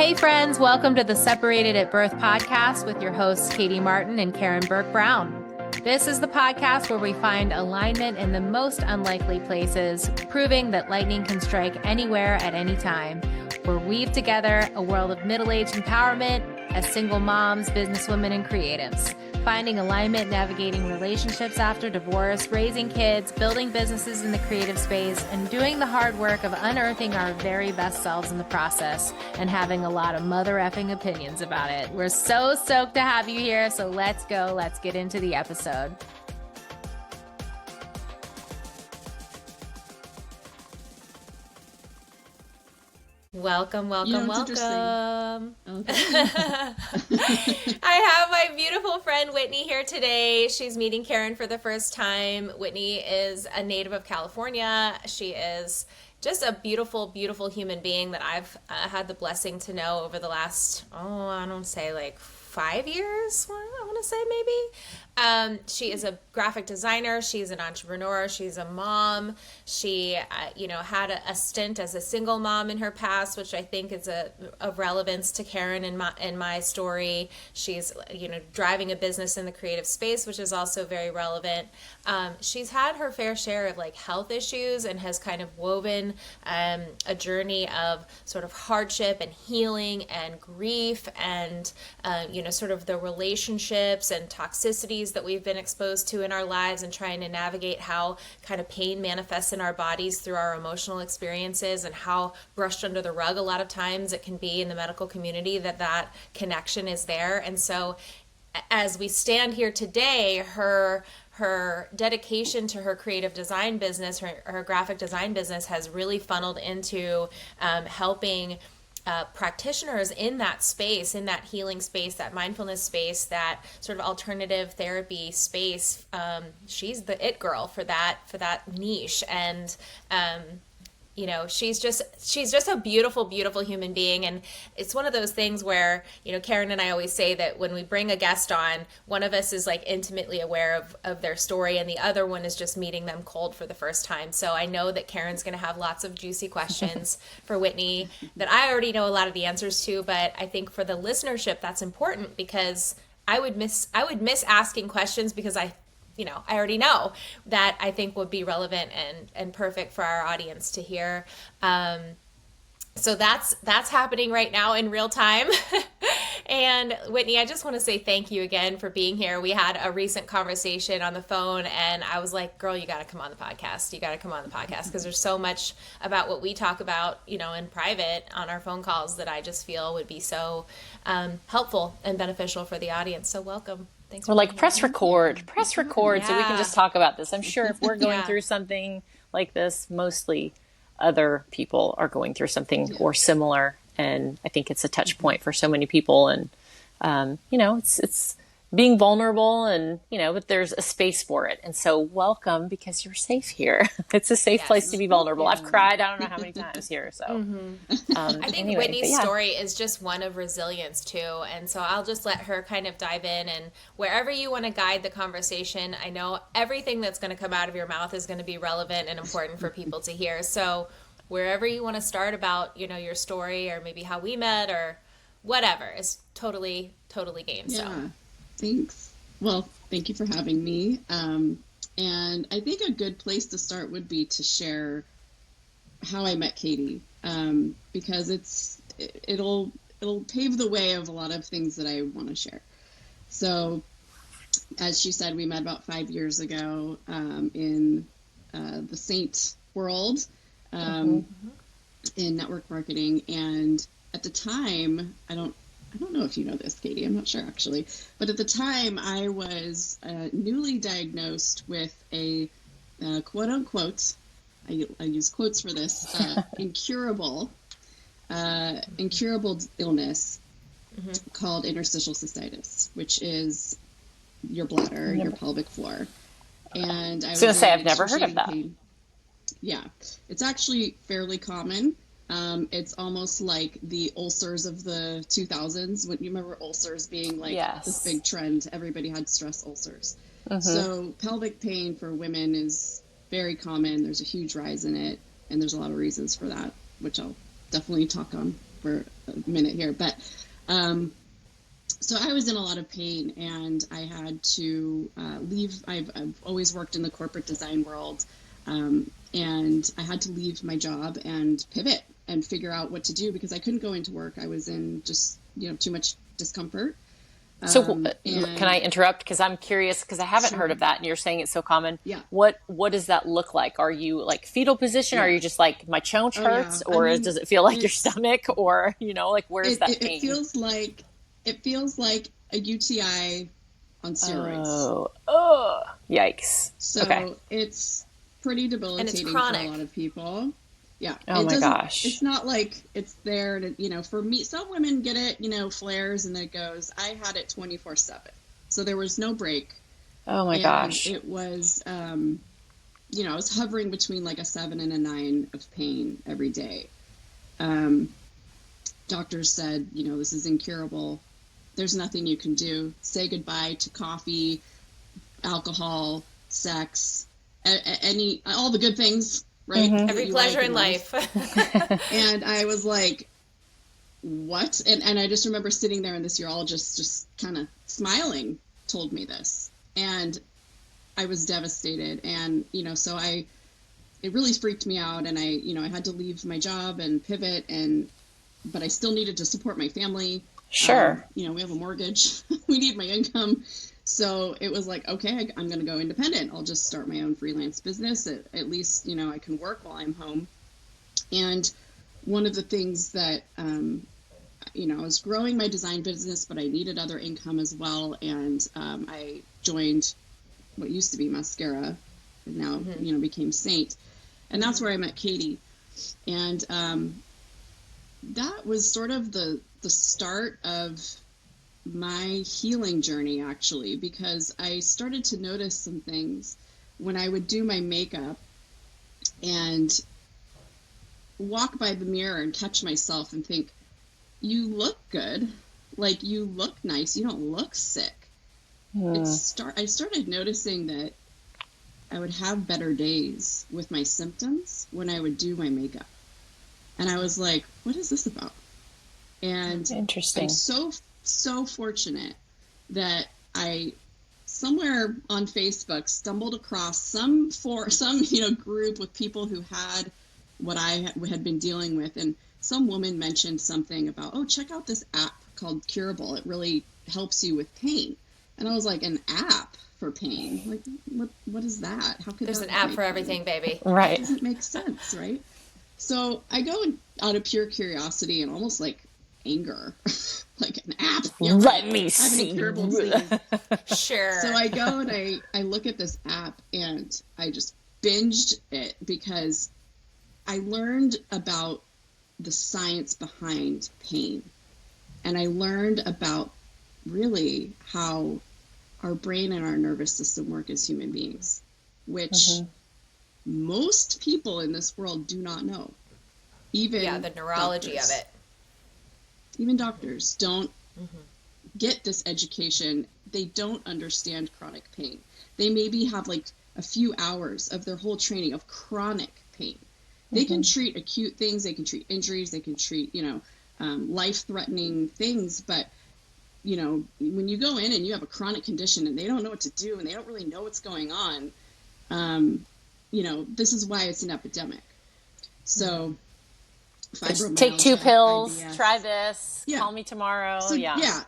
Hey friends, welcome to the Separated at Birth podcast with your hosts Katie Martin and Karen Burke-Brown. This is the podcast where we find alignment in the most unlikely places, proving that lightning can strike anywhere at any time. We'll weave together a world of middle-aged empowerment as single moms, businesswomen, and creatives. Finding alignment, navigating relationships after divorce, raising kids, building businesses in the creative space, and doing the hard work of unearthing our very best selves in the process and having a lot of mother effing opinions about it. We're so stoked to have you here, so let's go. Let's get into the episode. Welcome. Okay. I have my beautiful friend Whitney here today. She's meeting Karen for the first time. Whitney is a native of California. She is just a beautiful, beautiful human being that I've had the blessing to know over the last, 5 years, I want to say maybe. She is a graphic designer. She's an entrepreneur. She's a mom. She, had a stint as a single mom in her past, which I think is of relevance to Karen in my story. She's, driving a business in the creative space, which is also very relevant. She's had her fair share of health issues and has kind of woven a journey of sort of hardship and healing and grief and, sort of the relationships and toxicities that we've been exposed to in our lives and trying to navigate how kind of pain manifests in our bodies through our emotional experiences and how brushed under the rug a lot of times it can be in the medical community that connection is there. And so as we stand here today, her dedication to her creative design business, her graphic design business has really funneled into helping practitioners in that space, in that healing space, that mindfulness space, that sort of alternative therapy space. She's the it girl for that niche. And, she's just a beautiful, beautiful human being. And it's one of those things where, Karen and I always say that when we bring a guest on, one of us is intimately aware of their story and the other one is just meeting them cold for the first time. So I know that Karen's going to have lots of juicy questions for Whitney that I already know a lot of the answers to, but I think for the listenership, that's important because I would miss asking questions because I already know that I think would be relevant and perfect for our audience to hear. So that's happening right now in real time. And Whitney, I just want to say thank you again for being here. We had a recent conversation on the phone and I was like, girl, you got to come on the podcast. You got to come on the podcast because there's so much about what we talk about, in private on our phone calls that I just feel would be so helpful and beneficial for the audience. So welcome. Thanks. We're press record yeah. So we can just talk about this. I'm sure if we're going through something like this, mostly other people are going through something or similar. And I think it's a touch point for so many people. And, it's being vulnerable and, but there's a space for it. And so welcome because you're safe here. It's a safe place to be vulnerable. I've cried, I don't know how many times here. So I think Whitney's story is just one of resilience too. And so I'll just let her kind of dive in and wherever you want to guide the conversation, I know everything that's going to come out of your mouth is going to be relevant and important for people to hear. So wherever you want to start about, your story or maybe how we met or whatever is totally game. Yeah. So. Thanks. Well, thank you for having me. And I think a good place to start would be to share how I met Katie, because it'll pave the way of a lot of things that I want to share. So, as she said, we met about 5 years ago in the Saint world in network marketing, and at the time, I don't know if you know this, Katie. I'm not sure, actually. But at the time, I was newly diagnosed with a quote-unquote, I use quotes for this, incurable illness called interstitial cystitis, which is your bladder, your pelvic floor. And I was going to say, I've never heard of that. Pain. Yeah, it's actually fairly common. It's almost like the ulcers of the 2000s. When you remember ulcers being this big trend, everybody had stress ulcers. So pelvic pain for women is very common. There's a huge rise in it, and there's a lot of reasons for that, which I'll definitely talk on for a minute here, but so I was in a lot of pain, and I had to leave. I've always worked in the corporate design world, and I had to leave my job and pivot and figure out what to do because I couldn't go into work. I was in just, too much discomfort. So And can I interrupt? Because I'm curious, because I haven't sure. heard of that, and you're saying it's so common. Yeah. What does that look like? Are you like fetal position? Yeah. Are you just like my chonch Oh, hurts, yeah. I or mean, does it feel like your stomach, or like where's that pain? It feels like a UTI on steroids. Oh, yikes. So Okay. it's pretty debilitating for a lot of people. Yeah. Oh my gosh. It's not like it's there to, for me, some women get it, flares and it goes. I had it 24/7. So there was no break. Oh my gosh. It was, I was hovering between like a 7 and a 9 of pain every day. Doctors said, this is incurable. There's nothing you can do. Say goodbye to coffee, alcohol, sex, all the good things, right? Mm-hmm. Every pleasure in life. And I was like, what? And I just remember sitting there, and this urologist just kind of smiling told me this. And I was devastated. And, so it really freaked me out. And I had to leave my job and pivot, but I still needed to support my family. Sure. We have a mortgage. We need my income. So it was like, okay, I'm going to go independent. I'll just start my own freelance business. At least, I can work while I'm home. And one of the things that, I was growing my design business, but I needed other income as well. And I joined what used to be Mascara, and now, became Saint. And that's where I met Katie. And that was sort of the start of my healing journey, actually, because I started to notice some things when I would do my makeup and walk by the mirror and touch myself and think, you look good, like you look nice, you don't look sick. I started noticing that I would have better days with my symptoms when I would do my makeup. And I was like, what is this about? And interesting. I'm so fortunate that I somewhere on Facebook stumbled across some group with people who had what I had been dealing with, and some woman mentioned something about, oh, check out this app called Curable. It really helps you with pain. And I was like, an app for pain? Like, what is that? How could There's an app for everything, baby. Right. It doesn't make sense, right? So I go out of pure curiosity and almost like anger, like an app. Yeah, Let me see. Sure. So I go and I look at this app and I just binged it because I learned about the science behind pain. And I learned about really how our brain and our nervous system work as human beings, which most people in this world do not know. Even the neurology doctors. of it. Even doctors don't get this education. They don't understand chronic pain. They maybe have like a few hours of their whole training of chronic pain. They can treat acute things. They can treat injuries. They can treat, life-threatening things. But, when you go in and you have a chronic condition and they don't know what to do and they don't really know what's going on, this is why it's an epidemic. So just take 2 pills, IBS. Try this, call me tomorrow. So,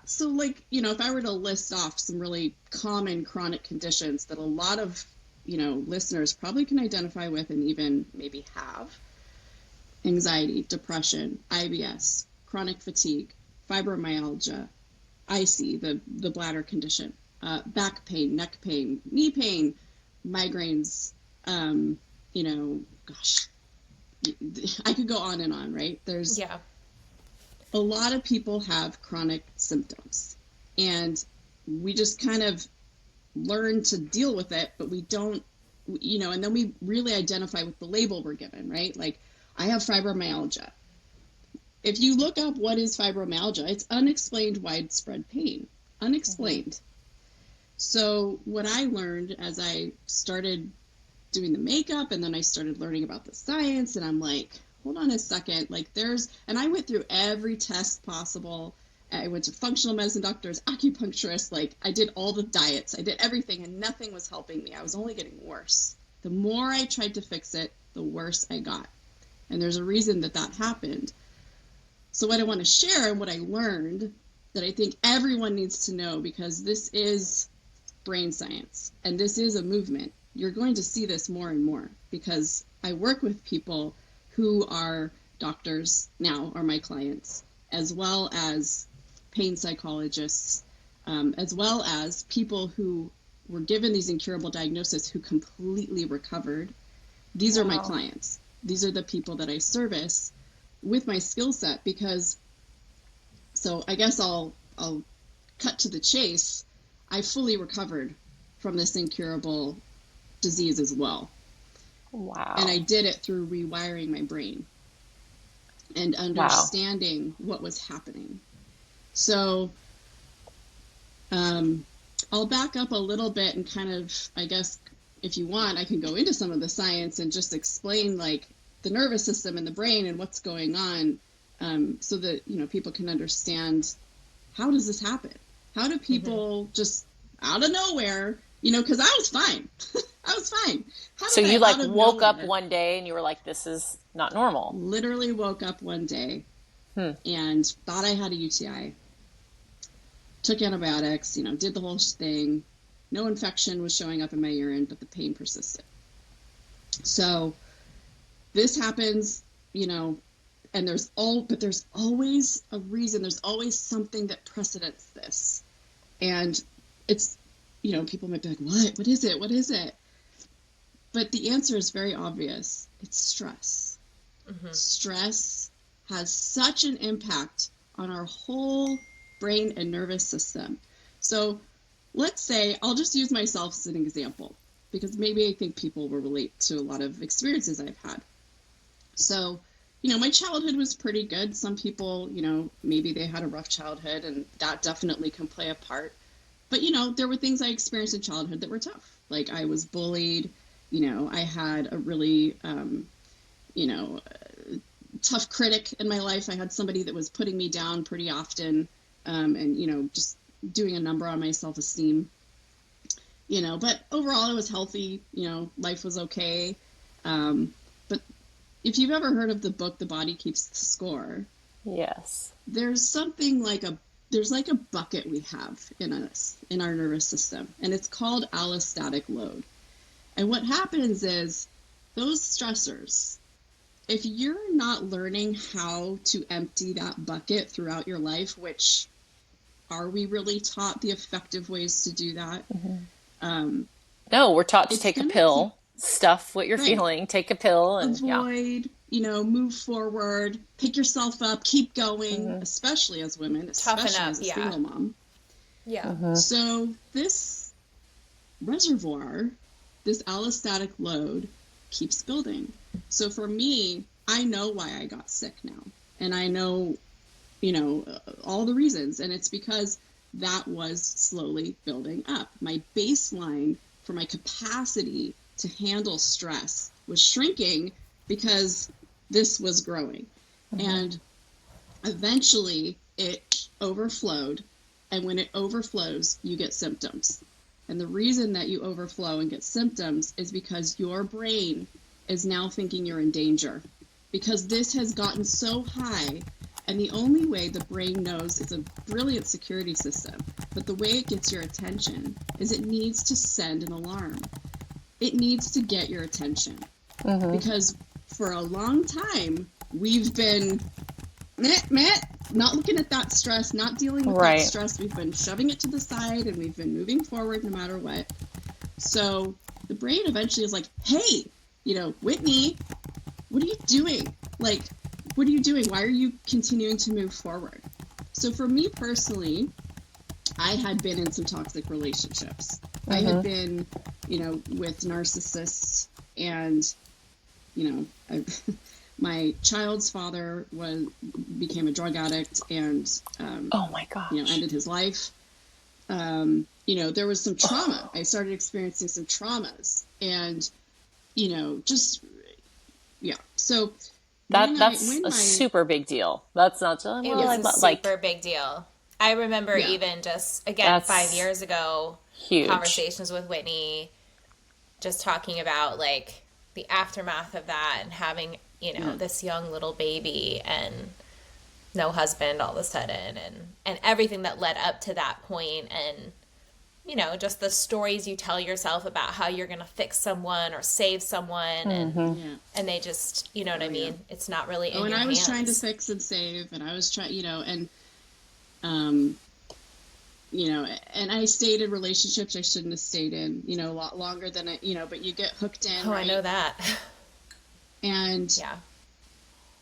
So if I were to list off some really common chronic conditions that a lot of, listeners probably can identify with and even maybe have: anxiety, depression, IBS, chronic fatigue, fibromyalgia, IC, the bladder condition, back pain, neck pain, knee pain, migraines, I could go on and on, right? There's a lot of people have chronic symptoms, and we just kind of learn to deal with it, but we don't, and then we really identify with the label we're given, right? Like, I have fibromyalgia. If you look up what is fibromyalgia, it's unexplained widespread pain. Unexplained. So what I learned as I started doing the makeup, and then I started learning about the science, and I'm like, hold on a second. Like and I went through every test possible. I went to functional medicine doctors, acupuncturists, like I did all the diets, I did everything, and nothing was helping me. I was only getting worse. The more I tried to fix it, the worse I got. And there's a reason that happened. So what I want to share and what I learned that I think everyone needs to know, because this is brain science and this is a movement. You're going to see this more and more because I work with people who are doctors now, are my clients, as well as pain psychologists, as well as people who were given these incurable diagnoses who completely recovered. These are my clients. These are the people that I service with my skill set, because, so I guess I'll cut to the chase. I fully recovered from this incurable disease as well. Wow. And I did it through rewiring my brain and understanding what was happening. So I'll back up a little bit and kind of, I guess, if you want, I can go into some of the science and just explain like the nervous system and the brain and what's going on, so that, you know, people can understand, how does this happen? How do people just out of nowhere, you know, because I was fine. I was fine. So you like woke up one day and you were like, this is not normal. Literally woke up one day and thought I had a UTI. Took antibiotics, you know, did the whole thing. No infection was showing up in my urine, but the pain persisted. So this happens, you know, and there's always a reason. There's always something that precedents this. And it's, you know, people might be like, what is it? What is it? But the answer is very obvious. It's stress. Mm-hmm. Stress has such an impact on our whole brain and nervous system. So let's say, I'll just use myself as an example, because maybe I think people will relate to a lot of experiences I've had. So, you know, my childhood was pretty good. Some people, you know, maybe they had a rough childhood, and that definitely can play a part. But, you know, there were things I experienced in childhood that were tough. Like I was bullied, you know, I had a really, tough critic in my life. I had somebody that was putting me down pretty often, and, you know, just doing a number on my self-esteem, you know, but overall it was healthy, you know, life was okay. But if you've ever heard of the book, The Body Keeps the Score. Yes. There's something like there's like a bucket we have in us, in our nervous system, and it's called allostatic load. And what happens is those stressors, if you're not learning how to empty that bucket throughout your life, which are we really taught the effective ways to do that? Mm-hmm. No, we're taught to take a pill, stuff what you're feeling, take a pill, and avoid, you know, move forward, pick yourself up, keep going, especially as women, especially as a single mom. Yeah. Mm-hmm. So this reservoir, this allostatic load keeps building. So for me, I know why I got sick now. And I know, you know, all the reasons. And it's because that was slowly building up. My baseline for my capacity to handle stress was shrinking because this was growing. Mm-hmm. And eventually it overflowed. And when it overflows, you get symptoms. And the reason that you overflow and get symptoms is because your brain is now thinking you're in danger, because this has gotten so high. And the only way the brain knows, it's a brilliant security system, but the way it gets your attention is it needs to send an alarm. It needs to get your attention. Mm-hmm. Because for a long time, we've been not looking at that stress, not dealing with that stress. We've been shoving it to the side, and we've been moving forward no matter what. So the brain eventually is like, hey, you know, Whitney, what are you doing? Like, what are you doing? Why are you continuing to move forward? So for me personally, I had been in some toxic relationships. Mm-hmm. I had been, you know, with narcissists, and, you know, my child's father became a drug addict, and oh my gosh, you know, ended his life. You know, there was some trauma. I started experiencing some traumas, and, you know, just, yeah. So That's a super big deal. That's not just, It well, was a like super big deal. I remember Yeah. even just, again, that's 5 years ago, huge. conversations with Whitney, just talking about like the aftermath of that and having, this young little baby and no husband all of a sudden and everything that led up to that point and just the stories you tell yourself about how you're going to fix someone or save someone and they just, you know what I mean? It's not really in your hands. And I was trying to fix and save, and I was trying, and and I stayed in relationships I shouldn't have stayed in, a lot longer than but you get hooked in. Oh, right? I know that. And yeah.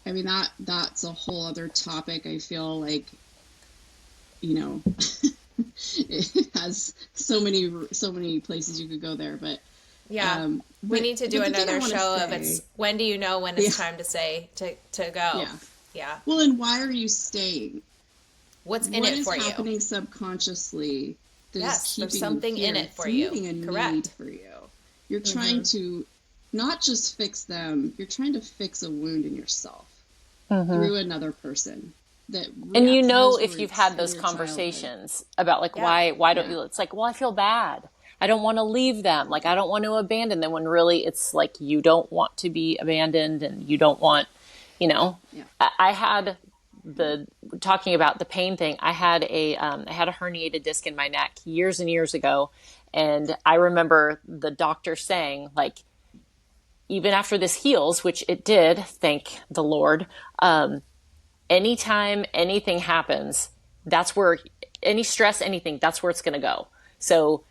I mean, that's a whole other topic. I feel like, it has so many places you could go there, but yeah, we need to do another show of it's when do you know when it's time to say to go? Yeah. Well, and why are you staying? What's in it for you? What is happening subconsciously? Yes, there's something in it for you. Correct. Need for you. You're trying to not just fix them. You're trying to fix a wound in yourself through another person. And if you've had those conversations about like why don't you, it's like, well, I feel bad, I don't want to leave them, like I don't want to abandon them, when really it's like you don't want to be abandoned and you don't want I had talking about the pain thing, I had a herniated disc in my neck years and years ago, and I remember the doctor saying, like, even after this heals, which it did, thank the Lord, anytime anything happens, that's where any stress, anything, that's where it's going to go. So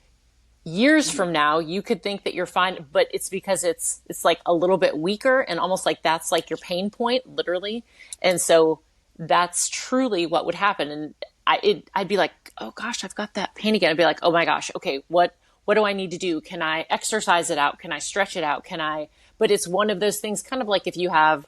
years from now, you could think that you're fine, but it's because it's like a little bit weaker and almost like that's like your pain point, literally. And so that's truly what would happen. And I'd be like, oh gosh, I've got that pain again. I'd be like, oh my gosh, okay, what do I need to do? Can I exercise it out? Can I stretch it out? But it's one of those things, kind of like if you have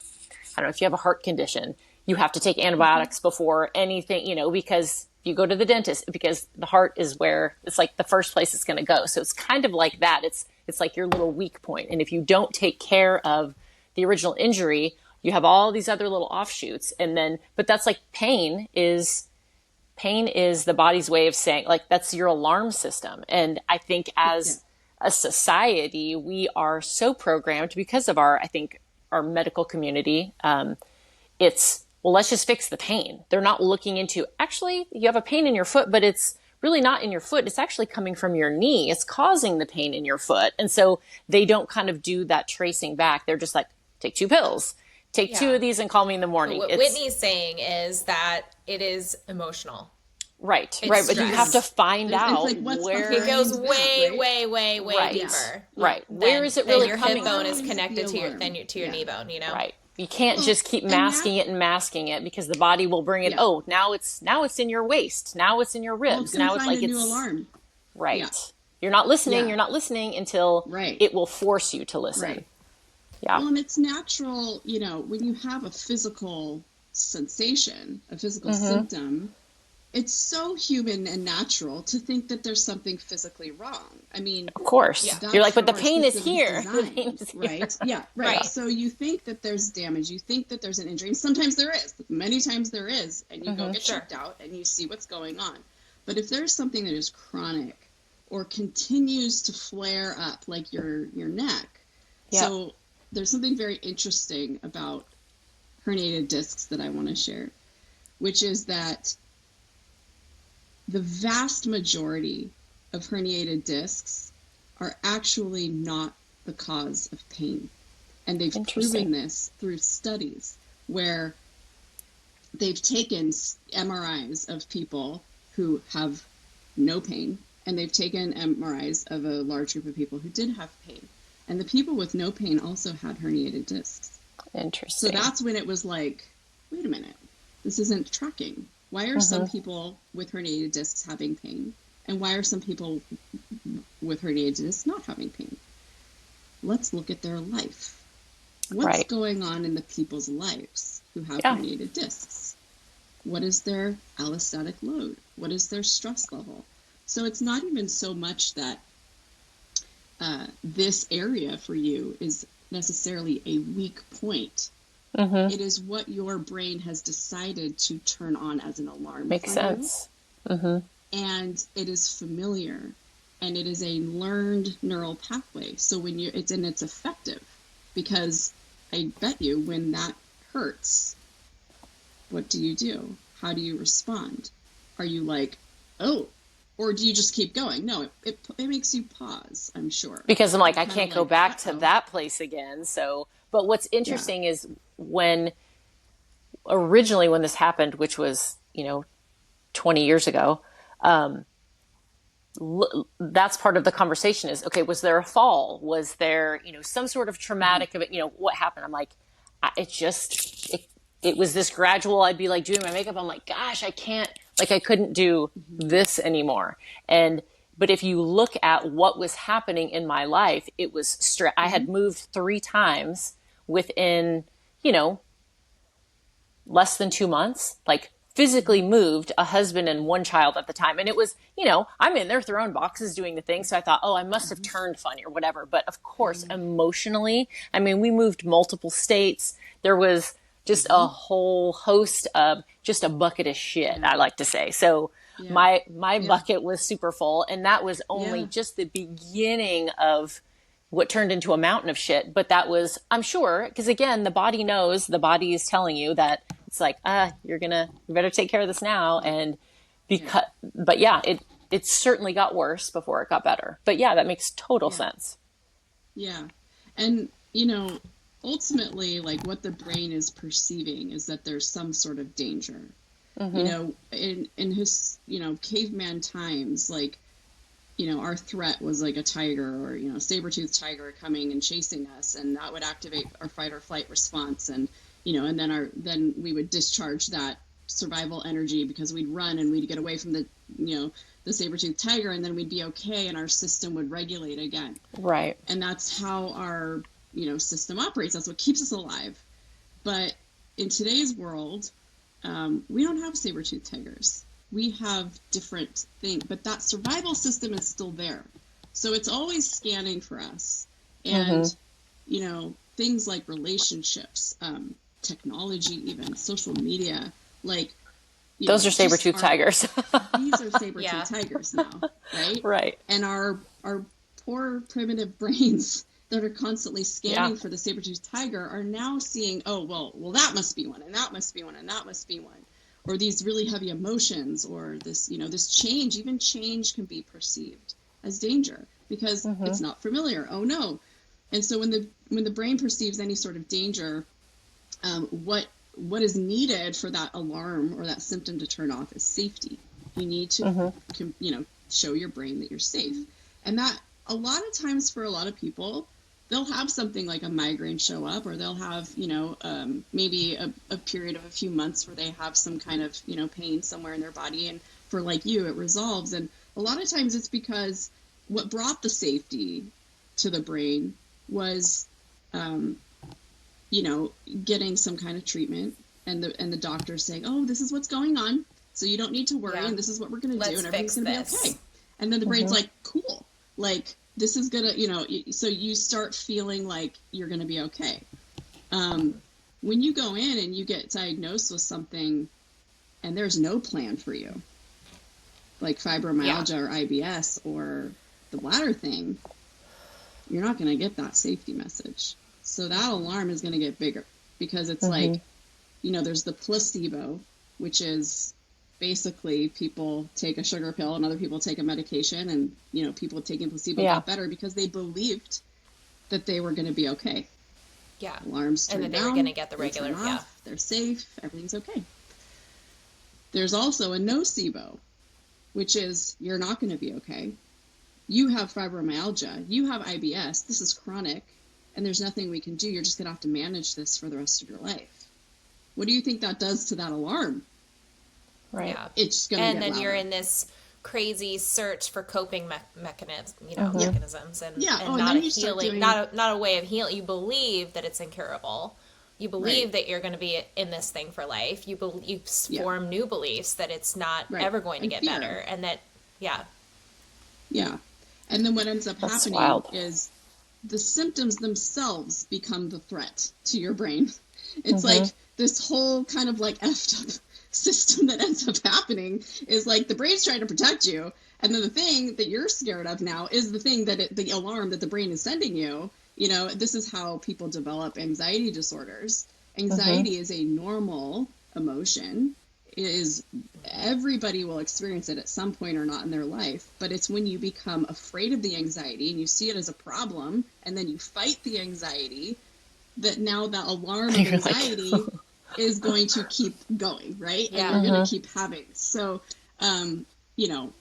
a heart condition, you have to take antibiotics before anything, because you go to the dentist, because the heart is where it's like the first place it's going to go. So it's kind of like that. It's like your little weak point. And if you don't take care of the original injury, you have all these other little offshoots. But that's like pain is the body's way of saying, like, that's your alarm system. And I think as a society, we are so programmed because of our medical community. It's, well, let's just fix the pain. They're not looking into, actually, you have a pain in your foot, but it's really not in your foot. It's actually coming from your knee. It's causing the pain in your foot. And so they don't kind of do that tracing back. They're just like, take 2 pills, take 2 of these and call me in the morning. What Whitney's saying is that it is emotional. Right. But you have to find out where it goes way deeper. Right. Where is it really your coming hip bone from? is connected to your knee bone, Right. You can't just keep masking it because the body will bring it. Oh, now it's in your waist. Now it's in your ribs. Now it's like it's new alarm. Right. Yeah. You're not listening. Yeah. You're not listening until it will force you to listen. Right. Yeah. Well, and it's natural, when you have a physical sensation, a physical symptom, it's so human and natural to think that there's something physically wrong. I mean, of course, you're like, but the pain is here. The pain is here. Right? Yeah, right. So you think that there's damage. You think that there's an injury. And sometimes there is. Many times there is. And you go get checked out and you see what's going on. But if there's something that is chronic or continues to flare up, like your neck, so there's something very interesting about herniated discs that I want to share, which is that the vast majority of herniated discs are actually not the cause of pain. And they've proven this through studies where they've taken MRIs of people who have no pain, and they've taken MRIs of a large group of people who did have pain. And the people with no pain also had herniated discs. Interesting. So that's when it was like, wait a minute, this isn't tracking. Why are some people with herniated discs having pain? And why are some people with herniated discs not having pain? Let's look at their life. What's going on in the people's lives who have herniated discs? What is their allostatic load? What is their stress level? So it's not even so much that this area for you is necessarily a weak point. It is what your brain has decided to turn on as an alarm Makes for sense. you. And it is familiar, and it is a learned neural pathway. So when it's effective, because I bet you when that hurts, what do you do? How do you respond? Are you like, oh, or do you just keep going? No, it makes you pause, I'm sure. Because I'm like, You're I kind of can't go like, back to uh-oh. that place again. So, but what's Yeah. interesting is when originally when this happened, which was, 20 years ago, that's part of the conversation is, okay, was there a fall? Was there, some sort of traumatic event? What happened? I'm like, it was this gradual. I'd be like doing my makeup. I'm like, gosh, I can't, like, I couldn't do this anymore. But if you look at what was happening in my life, it was I had moved 3 times within, you know, less than 2 months, like physically moved a husband and one child at the time. And it was, I'm in there throwing boxes, doing the thing. So I thought, oh, I must have turned funny or whatever. But of course, emotionally, I mean, we moved multiple states. There was just a whole host of just a bucket of shit, I like to say. So my bucket was super full. And that was only just the beginning of what turned into a mountain of shit. But that was, I'm sure, because again, the body knows, the body is telling you that it's like, you better take care of this now. And but it certainly got worse before it got better. But yeah, that makes total sense. Yeah. And, ultimately, like what the brain is perceiving is that there's some sort of danger. In his, caveman times, like, our threat was like a tiger or, saber-toothed tiger coming and chasing us, and that would activate our fight or flight response. And, and then we would discharge that survival energy because we'd run and we'd get away from the saber-toothed tiger, and then we'd be okay and our system would regulate again. Right. And that's how our, system operates. That's what keeps us alive. But in today's world, we don't have saber-toothed tigers. We have different things, but that survival system is still there. So it's always scanning for us. And, things like relationships, technology, even social media, like, those are saber-toothed tigers. These are saber-toothed tigers now, right? Right. And our poor primitive brains that are constantly scanning for the saber-toothed tiger are now seeing, oh, well, that must be one, and that must be one, and that must be one. Or these really heavy emotions, or this, this change, even change can be perceived as danger because it's not familiar. Oh no. And so when the brain perceives any sort of danger, what is needed for that alarm or that symptom to turn off is safety. You need to, show your brain that you're safe. And that a lot of times for a lot of people, they'll have something like a migraine show up, or they'll have, maybe a period of a few months where they have some kind of, pain somewhere in their body. And for like you, it resolves. And a lot of times it's because what brought the safety to the brain was, getting some kind of treatment, and the doctor saying, oh, this is what's going on, so you don't need to worry, and this is what we're going to do, and everything's going to be okay. And then the brain's like, cool, like, this is gonna, so you start feeling like you're gonna be okay. When you go in and you get diagnosed with something and there's no plan for you, like fibromyalgia or IBS or the bladder thing, you're not gonna get that safety message. So that alarm is gonna get bigger, because it's like, there's the placebo, which is basically people take a sugar pill and other people take a medication, and people taking placebo got better because they believed that they were going to be okay. Yeah. Alarms turn down, and then they were going to get the regular. They're safe. Everything's okay. There's also a nocebo, which is you're not going to be okay. You have fibromyalgia. You have IBS. This is chronic, and there's nothing we can do. You're just going to have to manage this for the rest of your life. What do you think that does to that alarm? Right. Yeah. It's going to get And then louder. you're in this crazy search for coping mechanisms, and not a healing, not a way of healing. You believe that it's incurable. You believe that you're going to be in this thing for life. You form new beliefs that it's not ever going to get better, and that, yeah. And then what ends up happening is the symptoms themselves become the threat to your brain. It's like this whole kind of like effed up system that ends up happening is like the brain's trying to protect you. And then the thing that you're scared of now is the thing that the alarm that the brain is sending you. You know, this is how people develop anxiety disorders. Anxiety is a normal emotion. It is, everybody will experience it at some point or not in their life, but it's when you become afraid of the anxiety and you see it as a problem and then you fight the anxiety that now the alarm of anxiety is going to keep going, right? Yeah. And you're going to keep having. So, you know,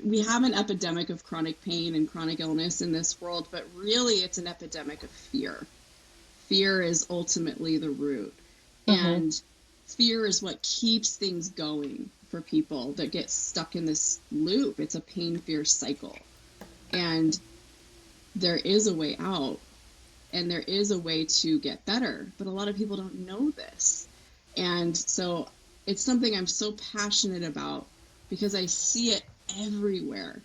we have an epidemic of chronic pain and chronic illness in this world, but really it's an epidemic of fear. Fear is ultimately the root. And fear is what keeps things going for people that get stuck in this loop. It's a pain-fear cycle. And there is a way out, and there is a way to get better, but a lot of people don't know this. And so it's something I'm so passionate about because I see it everywhere.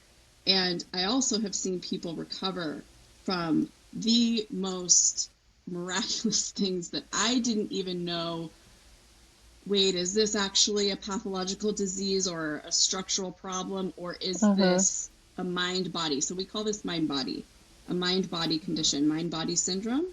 And I also have seen people recover from the most miraculous things that I didn't even know. Wait, is this actually a pathological disease or a structural problem, or is this a mind-body? So we call this mind-body, a mind-body condition, mind-body syndrome.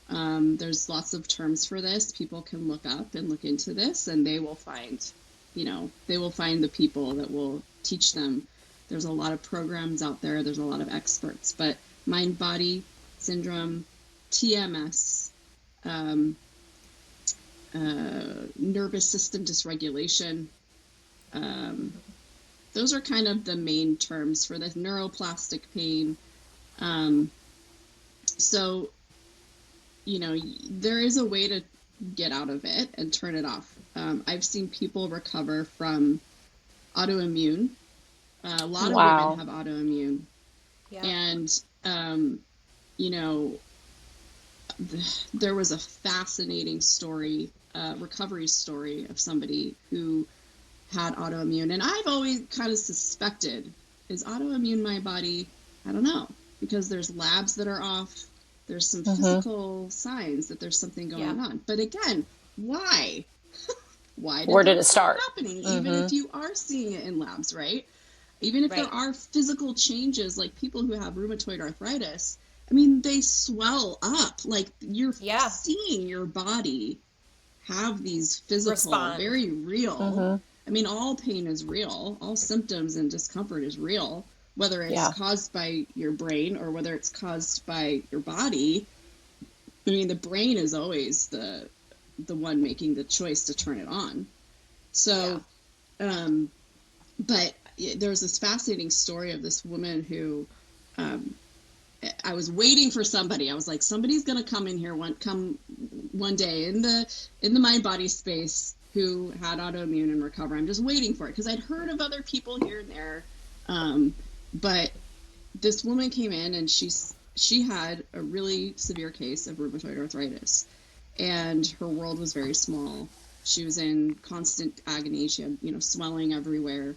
There's lots of terms for this. People can look up and look into this, and they will find, they will find the people that will teach them. There's a lot of programs out there. There's a lot of experts, but mind-body syndrome, TMS, nervous system dysregulation. Those are kind of the main terms for this. Neuroplastic pain. So, there is a way to get out of it and turn it off. I've seen people recover from autoimmune. A lot of women have autoimmune. Yeah. And, there was a fascinating story, recovery story of somebody who had autoimmune. And I've always kind of suspected, is autoimmune my body? I don't know, because there's labs that are off. There's some physical signs that there's something going on. But again, why? Where did it start happening? Even if you are seeing it in labs, right? Even if there are physical changes, like people who have rheumatoid arthritis, I mean, they swell up. Like you're seeing your body have these physical, very real. I mean, all pain is real. All symptoms and discomfort is real, whether it's caused by your brain or whether it's caused by your body. I mean, the brain is always the one making the choice to turn it on. So, but there's this fascinating story of this woman who, I was waiting for somebody. I was like, somebody's going to come in here one day in the mind body space who had autoimmune and recover. I'm just waiting for it because I'd heard of other people here and there. But this woman came in and she had a really severe case of rheumatoid arthritis, and her world was very small. She was in constant agony. She had, swelling everywhere,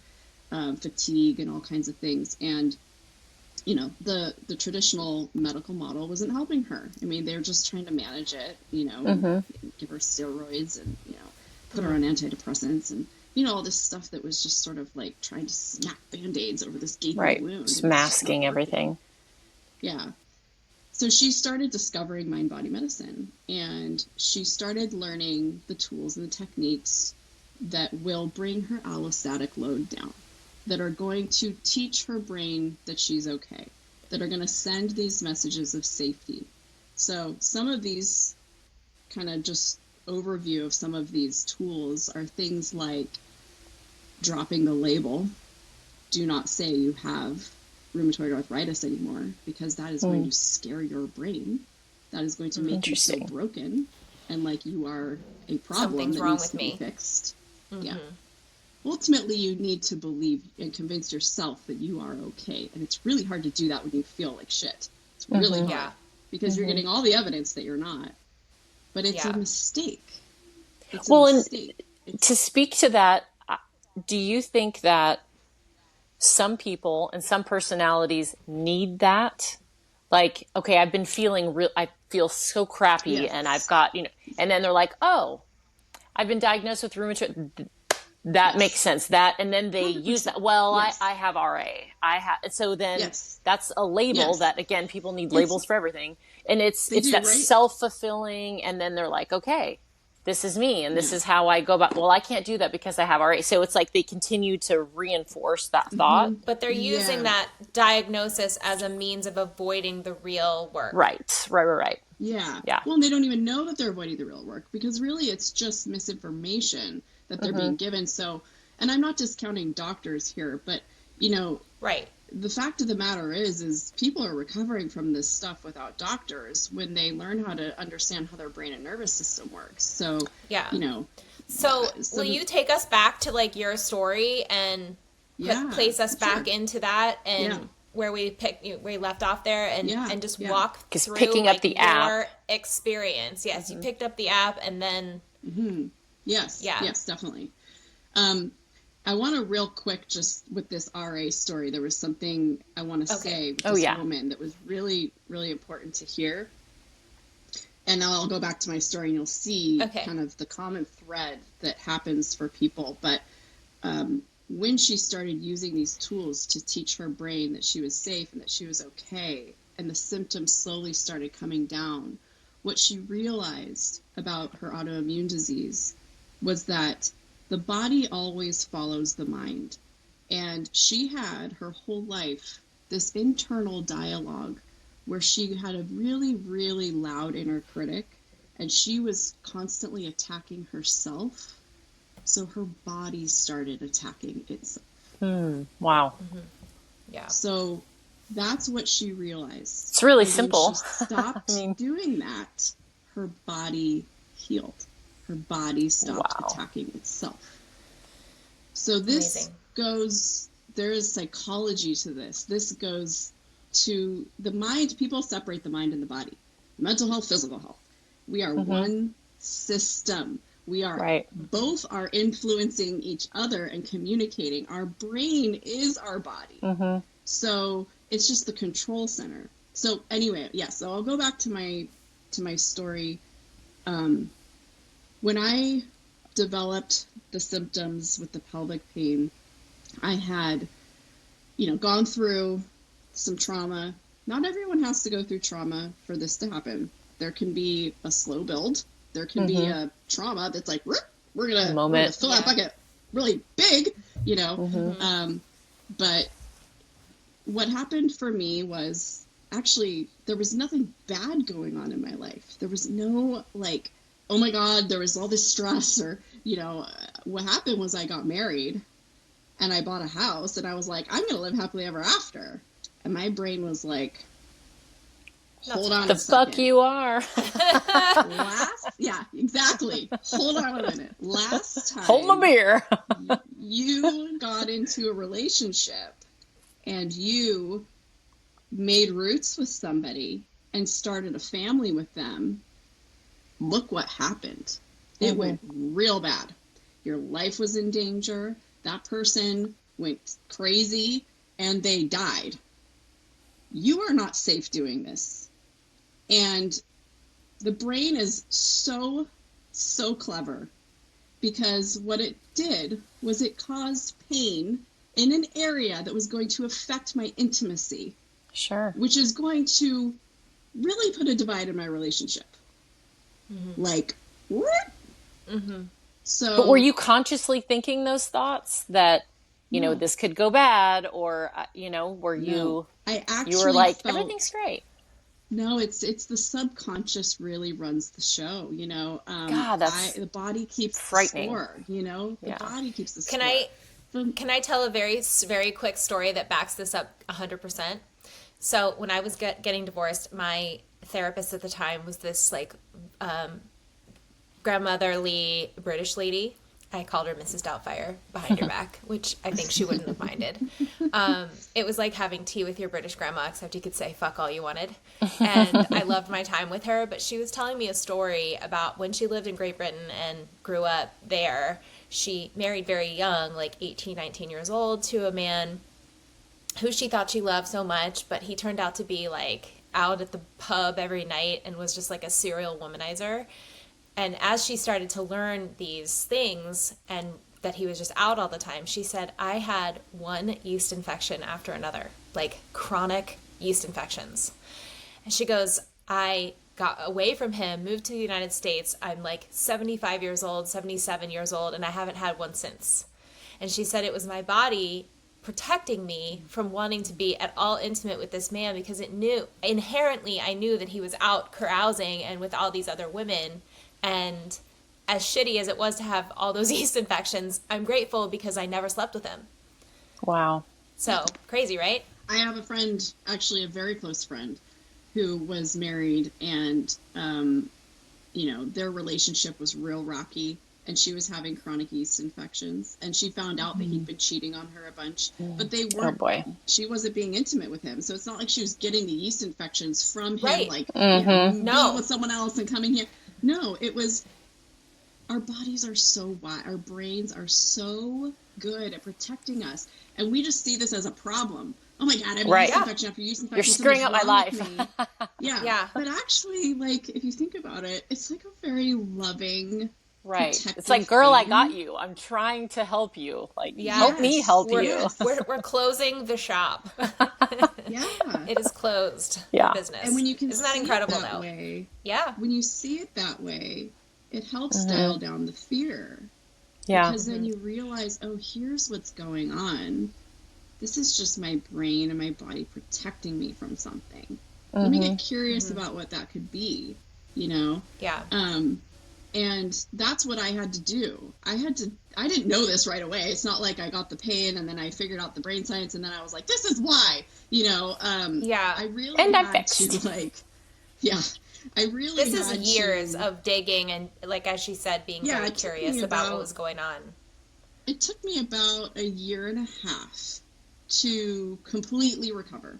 fatigue and all kinds of things. And the traditional medical model wasn't helping her. I mean, they were just trying to manage it, give her steroids and, put her on antidepressants and, all this stuff that was just sort of like trying to smack Band-Aids over this gaping wound. Just masking everything. Yeah. So she started discovering mind-body medicine, and she started learning the tools and the techniques that will bring her allostatic load down, that are going to teach her brain that she's okay, that are going to send these messages of safety. So some of these kind of just overview of some of these tools are things like dropping the label. Do not say you have rheumatoid arthritis anymore, because that is going to scare your brain. That is going to make you feel broken and like you are a problem. Something's that wrong needs with to me. be fixed. Yeah. Ultimately, you need to believe and convince yourself that you are okay. And it's really hard to do that when you feel like shit. It's really hard because you're getting all the evidence that you're not. But it's a mistake. It's a mistake. To speak to that, do you think that some people and some personalities need that like, okay, I've been feeling I feel so crappy, Yes. and I've got, and then they're like, oh, I've been diagnosed with rheumatoid. That makes sense. That, and then they 100%. use that. Well, Yes. I have RA. So then Yes. that's a label Yes. that, again, people need labels for everything. And it's do, that right? self-fulfilling. And then they're like, okay, this is me. And this Yeah. is how I go about, well, I can't do that because I have RA. So it's like they continue to reinforce that thought. But they're using that diagnosis as a means of avoiding the real work. Right. Yeah. Yeah. Well, and they don't even know that they're avoiding the real work, because really it's just misinformation that they're being given. So, and I'm not discounting doctors here, but Right. the fact of the matter is people are recovering from this stuff without doctors when they learn how to understand how their brain and nervous system works. So, Yeah. So will you take us back to like your story and place us back into that and where we left off there and just walk through picking up the your app experience. Yes, you picked up the app and then. Yes, definitely. I want to real quick, just with this RA story, there was something I want to say with this woman that was really, really important to hear. And now I'll go back to my story and you'll see kind of the common thread that happens for people. But when she started using these tools to teach her brain that she was safe and that she was okay, and the symptoms slowly started coming down, what she realized about her autoimmune disease was that the body always follows the mind. And she had her whole life this internal dialogue where she had a really, really loud inner critic, and she was constantly attacking herself. So her body started attacking itself. Wow. Yeah. So that's what she realized. It's really and simple. When she stopped doing that, her body healed. Her body stopped attacking itself. So this goes, there is psychology to this. This goes to the mind. People separate the mind and the body. Mental health, physical health. We are one system. We are both are influencing each other and communicating. Our brain is our body. So it's just the control center. So anyway, so I'll go back to my story. When I developed the symptoms with the pelvic pain, I had, gone through some trauma. Not everyone has to go through trauma for this to happen. There can be a slow build. There can be a trauma that's like, we're gonna fill that bucket really big, But what happened for me was actually there was nothing bad going on in my life. There was no oh my God, there was all this stress or, what happened was I got married and I bought a house and I was like, I'm going to live happily ever after. And my brain was like, hold on a second. The fuck you are. Yeah, exactly. Hold on a minute. Last time. Hold my beer. You got into a relationship and you made roots with somebody and started a family with them. Look what happened. It went real bad. Your life was in danger. That person went crazy and they died. You are not safe doing this. And the brain is so, so clever because what it did was it caused pain in an area that was going to affect my intimacy. Sure. Which is going to really put a divide in my relationship. Like, what? So, but were you consciously thinking those thoughts that, this could go bad, or, were you, I actually you were like, everything's great. No, it's the subconscious really runs the show, God, that's the body keeps frightening. The score, the body keeps the score. Can I tell a very, very quick story that backs this up 100%? So when I was getting divorced, my therapist at the time was this grandmotherly British lady. I called her Mrs. Doubtfire behind her back, which I think she wouldn't have minded. It was like having tea with your British grandma, except you could say fuck all you wanted. And I loved my time with her, but she was telling me a story about when she lived in Great Britain and grew up there. She married very young, like 18, 19 years old, to a man who she thought she loved so much, but he turned out to be like out at the pub every night and was just like a serial womanizer. And as she started to learn these things and that he was just out all the time, she said, I had one yeast infection after another, like chronic yeast infections. And she goes, I got away from him, moved to the United States. I'm like 75 years old, 77 years old, and I haven't had one since. And she said it was my body protecting me from wanting to be at all intimate with this man because it knew, inherently, I knew that he was out carousing and with all these other women. And as shitty as it was to have all those yeast infections, I'm grateful because I never slept with him. Wow. So crazy, right? I have a friend, actually a very close friend, who was married, and their relationship was real rocky, and she was having chronic yeast infections, and she found out that he'd been cheating on her a bunch, but they weren't. Oh boy. She wasn't being intimate with him, so it's not like she was getting the yeast infections from him, right. like Mm-hmm. being with someone else and coming here. No, it was. Our bodies are so wide. Our brains are so good at protecting us, and we just see this as a problem. Oh my God, I have a yeast infection after yeast infection. You're screwing up my life. Yeah. But actually, like, if you think about it, it's like a very loving, right. It's like, girl, thing. I got you. I'm trying to help you. Like, help me help you. We're closing the shop. Yeah. It is closed. Yeah. Business. And when you can Isn't that see incredible, it that though? way, yeah. When you see it that way, it helps dial down the fear. Yeah. Because then you realize, oh, here's what's going on. This is just my brain and my body protecting me from something. Let me get curious about what that could be, Yeah. And that's what I had to do. I didn't know this right away. It's not like I got the pain and then I figured out the brain science and then I was like, this is why, I really had to I really This is had years to, of digging and, like, as she said, being very curious about what was going on. It took me about a year and a half to completely recover.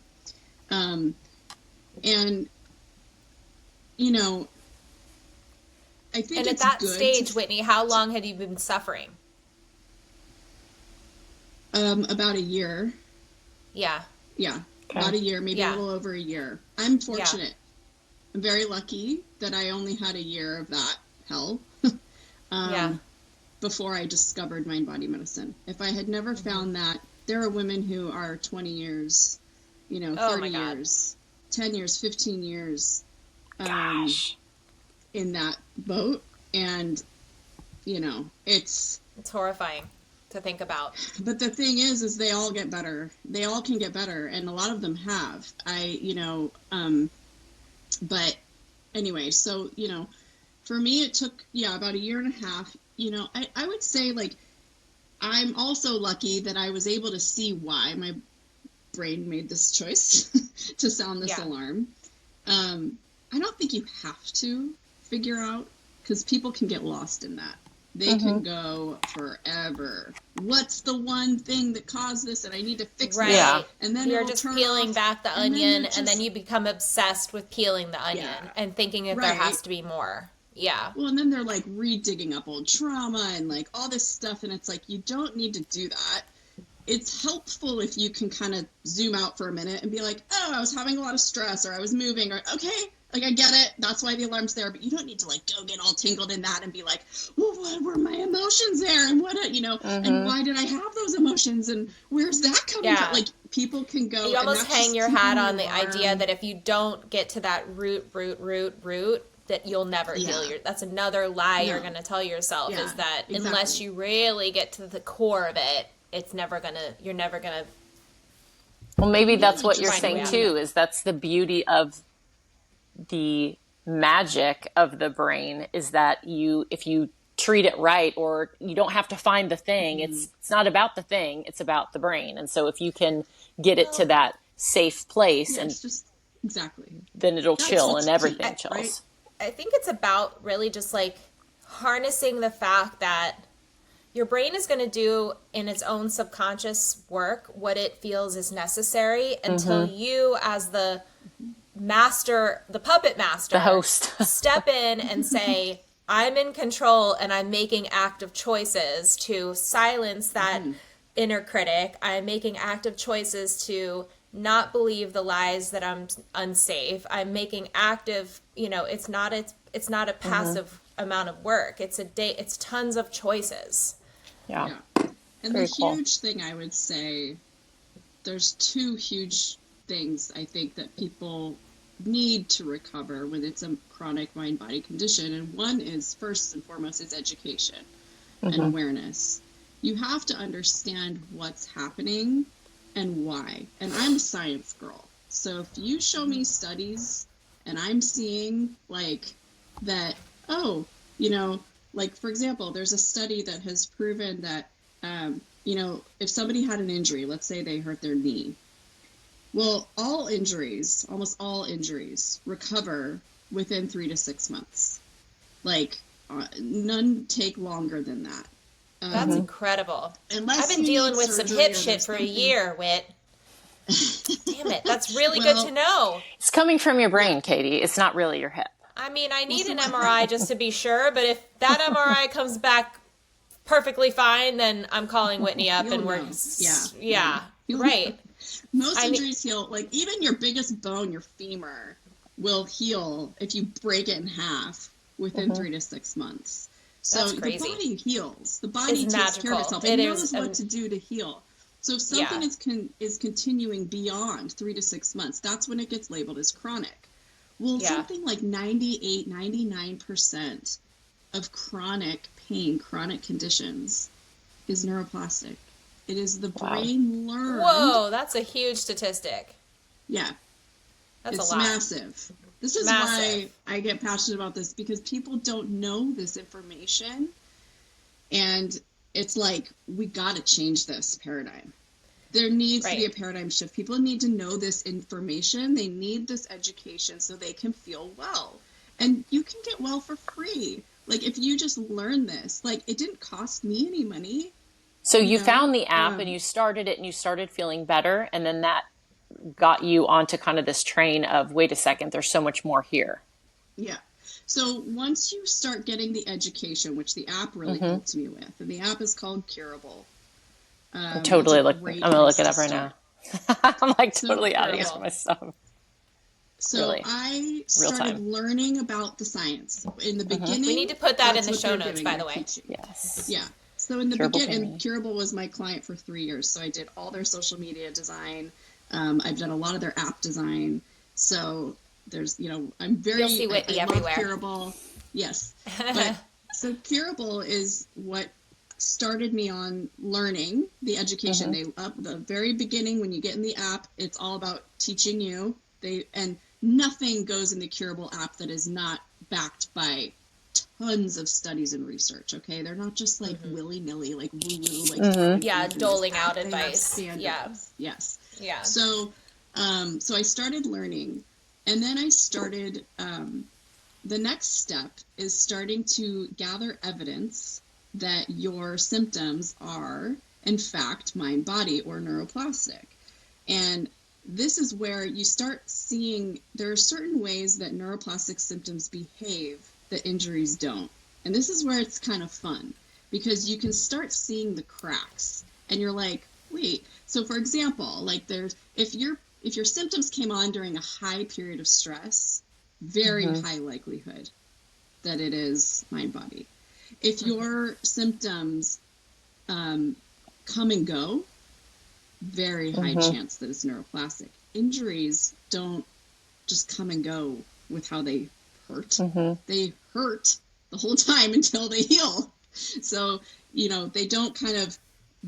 And, I think and it's at that good stage, Whitney, how long had you been suffering? About a year. Yeah. Yeah. Okay. About a year, maybe a little over a year. I'm fortunate. Yeah. I'm very lucky that I only had a year of that hell before I discovered mind-body medicine. If I had never found that, there are women who are 20 years, 30 years, 10 years, 15 years in that boat. And, it's horrifying to think about. But the thing is they all get better. They all can get better. And a lot of them have. But anyway, so, for me, it took, about a year and a half. I would say, like, I'm also lucky that I was able to see why my brain made this choice to sound this alarm. I don't think you have to figure out, because people can get lost in that. They can go forever. What's the one thing that caused this, and I need to fix it? Yeah. And then you're just peeling back the onion, and then you become obsessed with peeling the onion and thinking that there has to be more. Yeah. Well, and then they're like re-digging up old trauma and like all this stuff, and it's like, you don't need to do that. It's helpful if you can kind of zoom out for a minute and be like, oh, I was having a lot of stress, or I was moving, or okay. Like, I get it. That's why the alarm's there. But you don't need to, like, go get all tangled in that and be like, well, what were my emotions there? And what, and why did I have those emotions? And where's that coming from? Like, people can go. You almost hang your hat on the idea that if you don't get to that root, that you'll never heal that's another lie you're going to tell yourself is that unless you really get to the core of it, you're never going to. Well, maybe that's what you're saying too, is that's the beauty of the magic of the brain, is that if you treat it right, or you don't have to find the thing, it's not about the thing, it's about the brain. And so if you can get it to that safe place, and then it'll chill and everything chills. Right? I think it's about really just like harnessing the fact that your brain is going to do in its own subconscious work what it feels is necessary until you, as the puppet master, the host, step in and say, I'm in control and I'm making active choices to silence that inner critic. I'm making active choices to not believe the lies that I'm unsafe. I'm making active, it's not a passive amount of work. It's tons of choices. Yeah. And Very the cool. huge thing I would say, there's two huge things I think that people need to recover when it's a chronic mind-body condition. And one is, first and foremost, is education and awareness. You have to understand what's happening and why. And I'm a science girl. So if you show me studies and I'm seeing like that, like for example, there's a study that has proven that, if somebody had an injury, let's say they hurt their knee, well, almost all injuries recover within 3 to 6 months. Like none take longer than that. That's incredible. Unless I've been you dealing need with some surgery hip or shit there's for a something- year, Whit. Damn it. That's really Well, good to know. It's coming from your brain, Katie. It's not really your hip. I mean, I need so an what MRI just to be sure, but if that MRI comes back perfectly fine, then I'm calling Whitney up You'll and we're... know. Yeah, You'll right. know. Most injuries heal, like even your biggest bone, your femur, will heal if you break it in half within 3 to 6 months. So That's the crazy. body heals. The body It's takes care of magical. itself. It It is, knows what to do to heal. So if something is continuing beyond 3 to 6 months, that's when it gets labeled as chronic. Well, something like 98, 99% of chronic pain, chronic conditions is neuroplastic. It is the brain learned. Whoa, that's a huge statistic. Yeah. That's It's a lot. massive. This is why I get passionate about this, because people don't know this information. And it's like, we got to change this paradigm. There needs to be a paradigm shift. People need to know this information. They need this education so they can feel well. And you can get well for free. Like if you just learn this, like it didn't cost me any money. So you found the app and you started it and you started feeling better. And then that got you onto kind of this train of, wait a second, there's so much more here. Yeah. So once you start getting the education, which the app really helped me with, and the app is called Incurable. I'm going to look it up right now. I'm like totally out of here for my stuff. So really? I started learning about the science in the beginning. We need to put that in the show notes, by the way. Yes. Yeah. So in the beginning, Incurable was my client for 3 years. So I did all their social media design. I've done a lot of their app design. So there's, I'm very, you'll see Whitney everywhere. Incurable. Yes. But so Incurable is what started me on learning the education. They up the very beginning when you get in the app, it's all about teaching you. And nothing goes in the Incurable app that is not backed by tons of studies and research. Okay, they're not just like willy-nilly, like woo-woo, like doling out advice. Yes. Yeah. So I started learning, and then I started the next step is starting to gather evidence that your symptoms are in fact mind body or neuroplastic. And this is where you start seeing there are certain ways that neuroplastic symptoms behave that injuries don't. And this is where it's kind of fun, because you can start seeing the cracks and you're like, wait. So for example, like if your symptoms came on during a high period of stress, very high likelihood that it is mind body. If your symptoms come and go, very high chance that it's neuroplastic. Injuries don't just come and go with how they hurt. They hurt the whole time until they heal. So, they don't kind of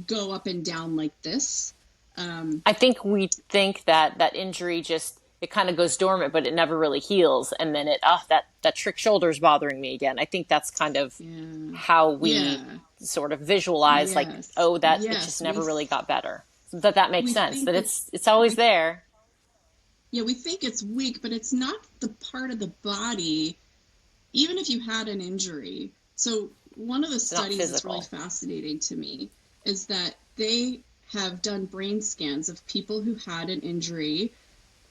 go up and down like this. I think we think that injury just, it kind of goes dormant, but it never really heals. And then that trick shoulder is bothering me again. I think that's kind of how we sort of visualize it just never really got better. So that makes sense, that it's always there. Yeah, we think it's weak, but it's not the part of the body, even if you had an injury. So one of the studies that's really fascinating to me is that they have done brain scans of people who had an injury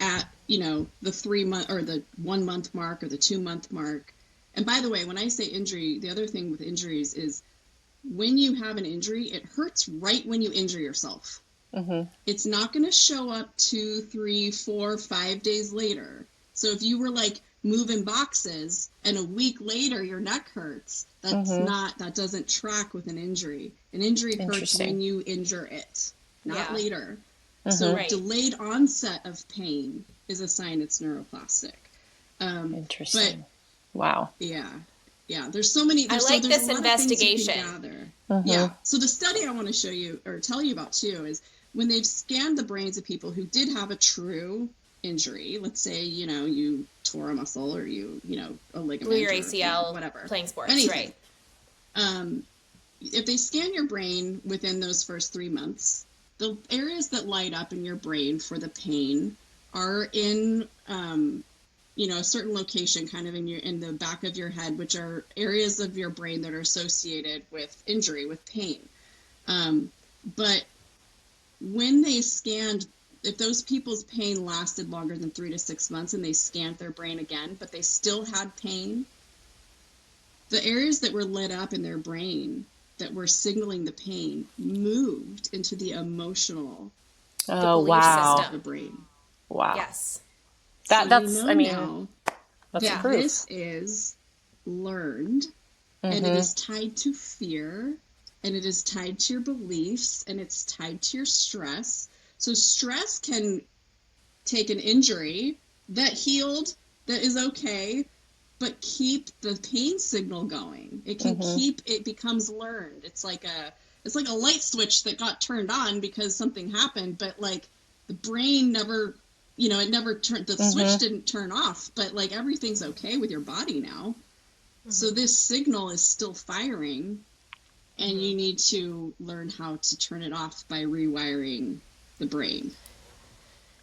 at, the 3 month or the 1 month mark or the 2 month mark. And by the way, when I say injury, the other thing with injuries is when you have an injury, it hurts right when you injure yourself. It's not going to show up 2, 3, 4, 5 days later. So if you were like moving boxes and a week later your neck hurts, that doesn't track with an injury. An injury hurts when you injure it, not later. So delayed onset of pain is a sign it's neuroplastic. Interesting. But, wow. Yeah. There's so many. I like this investigation. Yeah. So the study I want to show you or tell you about too is when they've scanned the brains of people who did have a true injury. Let's say, you tore a muscle or a ligament. Blew your ACL, or, whatever. Playing sports, anything. Right. If they scan your brain within those first 3 months, the areas that light up in your brain for the pain are in, a certain location kind of in the back of your head, which are areas of your brain that are associated with injury, with pain. But when they scanned, if those people's pain lasted longer than 3 to 6 months and they scanned their brain again, but they still had pain, the areas that were lit up in their brain that were signaling the pain moved into the emotional wow. of the brain. Wow. Yes. That's that proof. this is learned and it is tied to fear and it is tied to your beliefs and it's tied to your stress. So stress can take an injury that healed, that is okay, but keep the pain signal going. It can it becomes learned. It's like a light switch that got turned on because something happened, but like the brain never, it never turned, the switch didn't turn off, but like everything's okay with your body now. So this signal is still firing and you need to learn how to turn it off by rewiring the brain.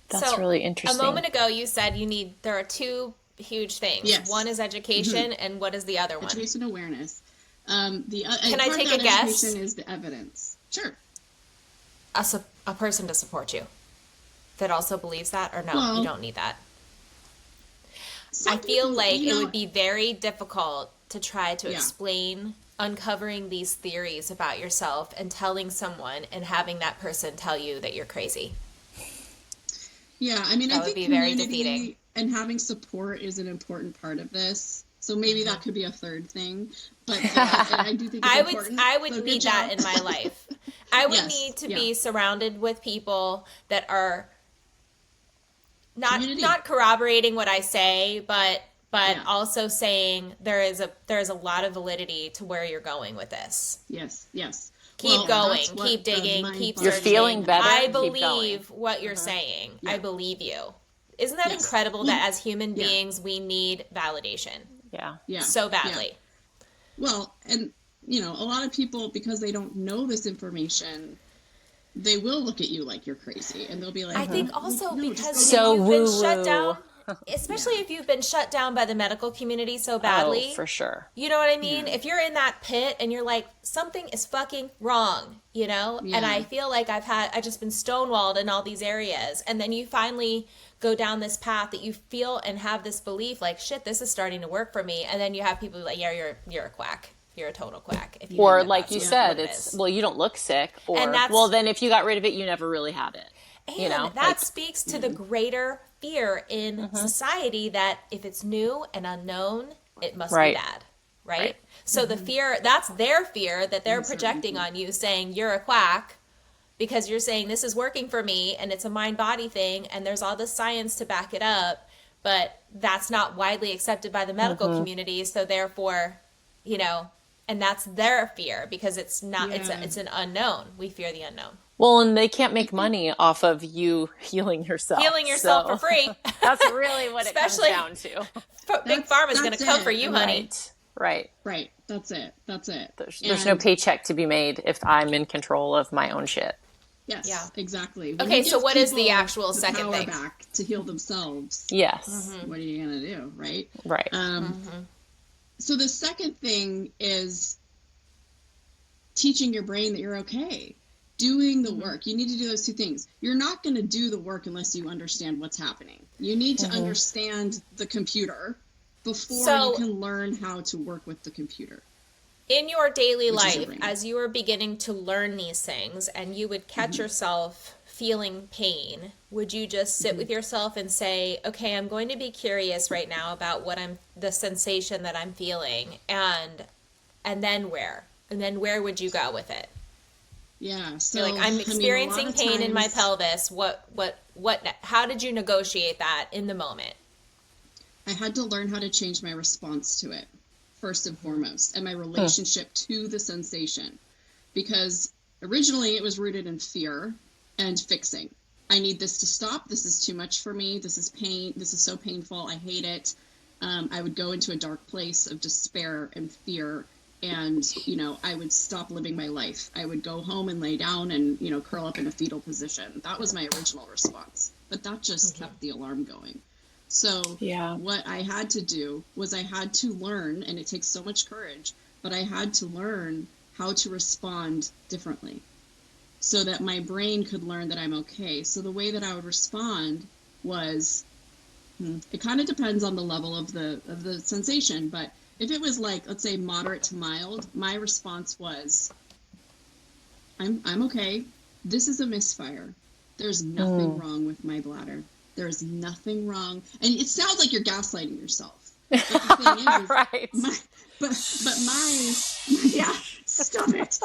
That's really interesting. A moment ago you said there are two huge things. Yes. One is education and what is the other one? Education awareness. Can I take a guess? Education is the evidence. Sure. A person to support you that also believes that, or no, Well, you don't need that. I feel like it would be very difficult to try to explain uncovering these theories about yourself and telling someone and having that person tell you that you're crazy. Yeah, I mean, that I think would be very community defeating. And having support is an important part of this. So maybe that could be a third thing. But I do think it's important. I would need that in my life. I would need to be surrounded with people that are not corroborating what I say, but also saying there is a lot of validity to where you're going with this. Yes. Keep going, keep digging, keep searching. You're feeling better. I believe what you're saying. Yeah. I believe you. Isn't that incredible that as human beings we need validation? Yeah. So badly. Yeah. Well, and a lot of people, because they don't know this information, they will look at you like you're crazy and they'll be like, I think also because you've been shut down, especially if you've been shut down by the medical community so badly. Oh, for sure. You know what I mean? Yeah. If you're in that pit and you're like, something is fucking wrong, and I feel like I've just been stonewalled in all these areas. And then you finally go down this path that you feel and have this belief like, shit, this is starting to work for me. And then you have people like, yeah, you're a quack. You're a total quack. If you or like you said, it's, well, you don't look sick. Or, well, then if you got rid of it, you never really had it. And that speaks to the greater fear in society that if it's new and unknown, it must be bad. Right? So the fear, that's their fear that they're projecting on you, saying you're a quack because you're saying this is working for me and it's a mind-body thing and there's all this science to back it up, but that's not widely accepted by the medical community. So therefore, and that's their fear because it's not, it's an unknown. We fear the unknown. Well, and they can't make money off of you healing yourself. For free. That's really what it comes down to. Big Pharma's going to come for you, honey. Right. That's it. There's no paycheck to be made if I'm in control of my own shit. Yes, exactly. Okay, so what is the actual second thing? Back to heal themselves. Yes. What are you going to do, right? Right. So the second thing is teaching your brain that you're okay. Doing the work. You need to do those two things. You're not going to do the work unless you understand what's happening. You need to understand the computer before you can learn how to work with the computer. In your daily life, as you were beginning to learn these things and you would catch yourself feeling pain, would you just sit with yourself and say, okay, I'm going to be curious right now about the sensation that I'm feeling, and then where? And then where would you go with it? Yeah. So You're like, I'm experiencing pain in my times pelvis. How did you negotiate that in the moment? I had to learn how to change my response to it, first and foremost, and my relationship to the sensation. Because originally it was rooted in fear and fixing. I need this to stop. This is too much for me. This is pain. This is so painful. I hate it. I would go into a dark place of despair and fear. And, I would stop living my life. I would go home and lay down and, curl up in a fetal position. That was my original response. But that just kept the alarm going. So what I had to do was I had to learn, and it takes so much courage, but I had to learn how to respond differently so that my brain could learn that I'm okay. So the way that I would respond was, it kind of depends on the level of the sensation, but if it was like, let's say moderate to mild, my response was, I'm okay. This is a misfire. There's nothing wrong with my bladder. There's nothing wrong. And it sounds like you're gaslighting yourself. But the thing is, right. yeah, stop it.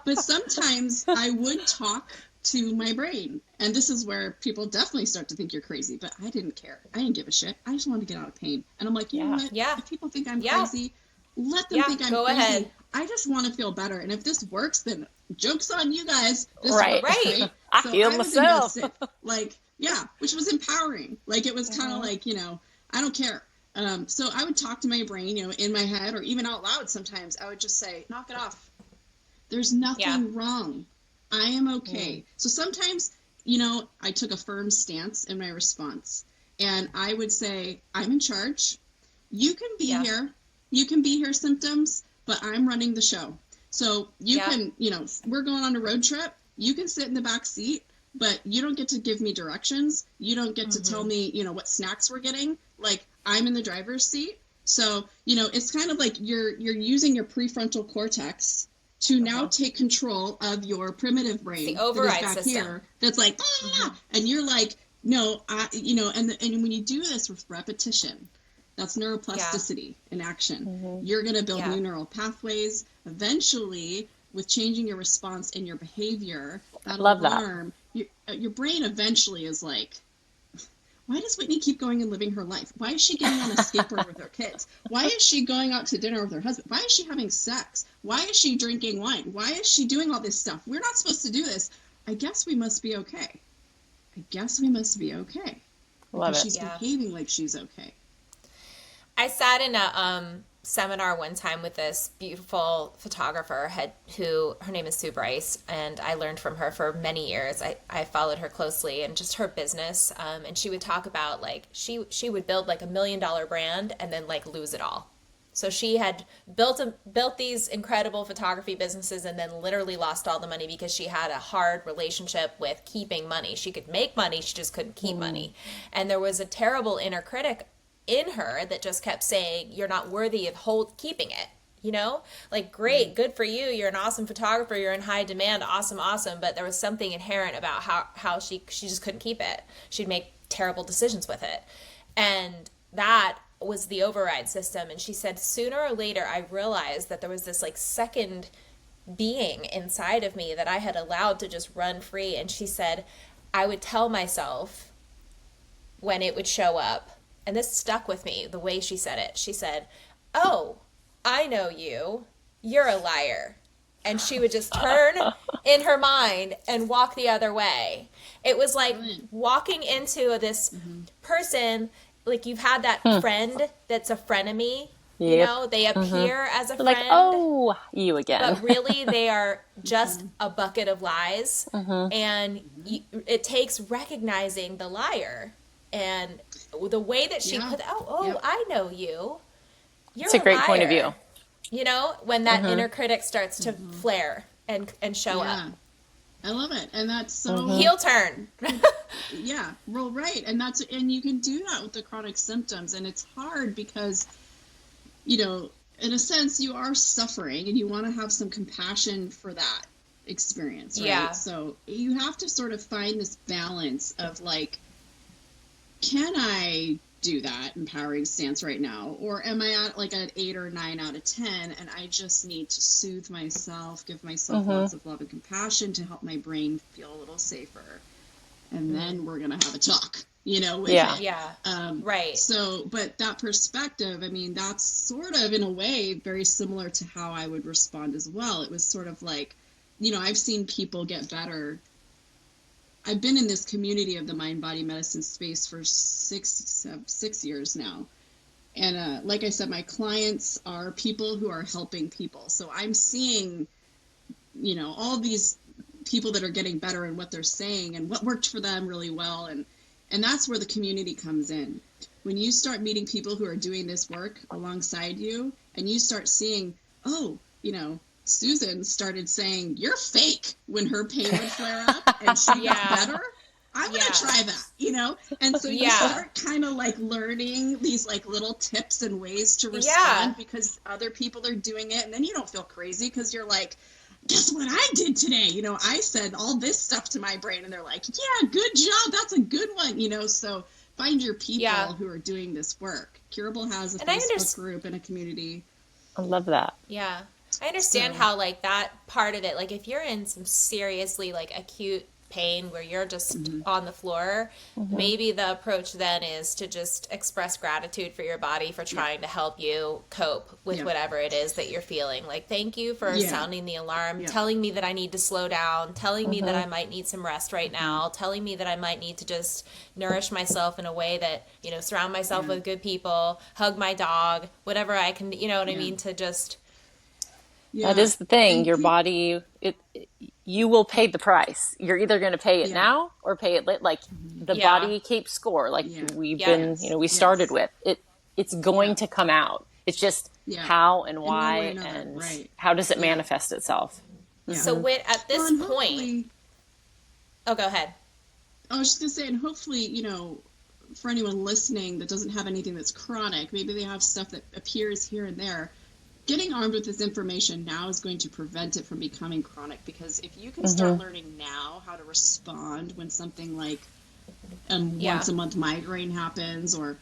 But sometimes I would talk to my brain. And this is where people definitely start to think you're crazy. But I didn't care. I didn't give a shit. I just wanted to get out of pain. And I'm like, you know what? Yeah. If people think I'm crazy, let them think I'm go crazy. ahead. I just want to feel better. And if this works, then joke's on you guys. This Right. works, right? I So feel I was myself. invested. Which was empowering. It was kind of like, I don't care. So I would talk to my brain, in my head or even out loud sometimes. I would just say, knock it off. There's nothing wrong. I am okay. So sometimes, I took a firm stance in my response. And I would say, I'm in charge. You can be here. You can be here, symptoms, but I'm running the show. So you can, we're going on a road trip. You can sit in the back seat, but you don't get to give me directions. You don't get to tell me, what snacks we're getting. I'm in the driver's seat. So, it's kind of like you're using your prefrontal cortex to now take control of your primitive brain. The override that is back system. here. That's like, and you're like, no, and when you do this with repetition, that's neuroplasticity in action. You're going to build new neural pathways. Eventually, with changing your response and your behavior, that alarm, your brain eventually is like, why does Whitney keep going and living her life? Why is she getting on a skateboard with her kids? Why is she going out to dinner with her husband? Why is she having sex? Why is she drinking wine? Why is she doing all this stuff? We're not supposed to do this. I guess we must be okay. Love it. She's behaving like she's okay. I sat in a seminar one time with this beautiful photographer who her name is Sue Bryce, and I learned from her for many years. I followed her closely and just her business, and she would talk about she would build $1 million brand and then lose it all. So she had built these incredible photography businesses and then literally lost all the money because she had a hard relationship with keeping money. She could make money, she just couldn't keep money. And there was a terrible inner critic in her that just kept saying, you're not worthy of keeping it. Great, good for you. You're an awesome photographer. You're in high demand. Awesome. But there was something inherent about how she just couldn't keep it. She'd make terrible decisions with it. And that was the override system. And she said, sooner or later, I realized that there was this second being inside of me that I had allowed to just run free. And she said, I would tell myself when it would show up, and this stuck with me, the way she said it. She said, oh, I know you. You're a liar. And she would just turn in her mind and walk the other way. It was like walking into this person, you've had that friend that's a frenemy. Yep. They appear as a friend. Like, oh, you again. But really, they are just a bucket of lies. And it takes recognizing the liar. And the way that she put, I know you. You're It's a great liar. point of view. When that inner critic starts to flare and show up. I love it. And that's so Heel turn. Yeah, well, right. And you can do that with the chronic symptoms. And it's hard because, in a sense, you are suffering and you want to have some compassion for that. experience, right? Yeah. So you have to sort of find this balance of like, can I do that empowering stance right now? Or am I at like an 8 or 9 out of 10 and I just need to soothe myself, give myself lots of love and compassion to help my brain feel a little safer? And then we're going to have a talk, with it. Yeah. Right. So, but that perspective, I mean, that's sort of in a way very similar to how I would respond as well. It was sort of like, I've seen people get better. I've been in this community of the mind body medicine space for 6 years now. And like I said, my clients are people who are helping people. So I'm seeing, all these people that are getting better and what they're saying and what worked for them really well. And that's where the community comes in. When you start meeting people who are doing this work alongside you and you start seeing, oh, Susan started saying, you're fake when her pain would flare up and she got better. I'm going to try that, And so you start kind of like learning these like little tips and ways to respond because other people are doing it. And then you don't feel crazy because you're like, guess what I did today? I said all this stuff to my brain and they're like, yeah, good job. That's a good one, so find your people who are doing this work. Curable has a Facebook group and a community. I love that. Yeah. I understand how like that part of it, like if you're in some seriously like acute pain where you're just on the floor, maybe the approach then is to just express gratitude for your body for trying to help you cope with whatever it is that you're feeling. Like, thank you for sounding the alarm, telling me that I need to slow down, telling me that I might need some rest right now, telling me that I might need to just nourish myself in a way that, surround myself with good people, hug my dog, whatever I can, I mean, to just... That is the thing. Your body, you will pay the price. You're either going to pay it now or pay it later. Like the body keeps score. Like we've been, we started with it. It's going to come out. It's just how and why and how does it manifest itself. So at this point, go ahead. I was just going to say, and hopefully, for anyone listening that doesn't have anything that's chronic, maybe they have stuff that appears here and there. Getting armed with this information now is going to prevent it from becoming chronic, because if you can start learning now how to respond when something like once a month migraine happens or,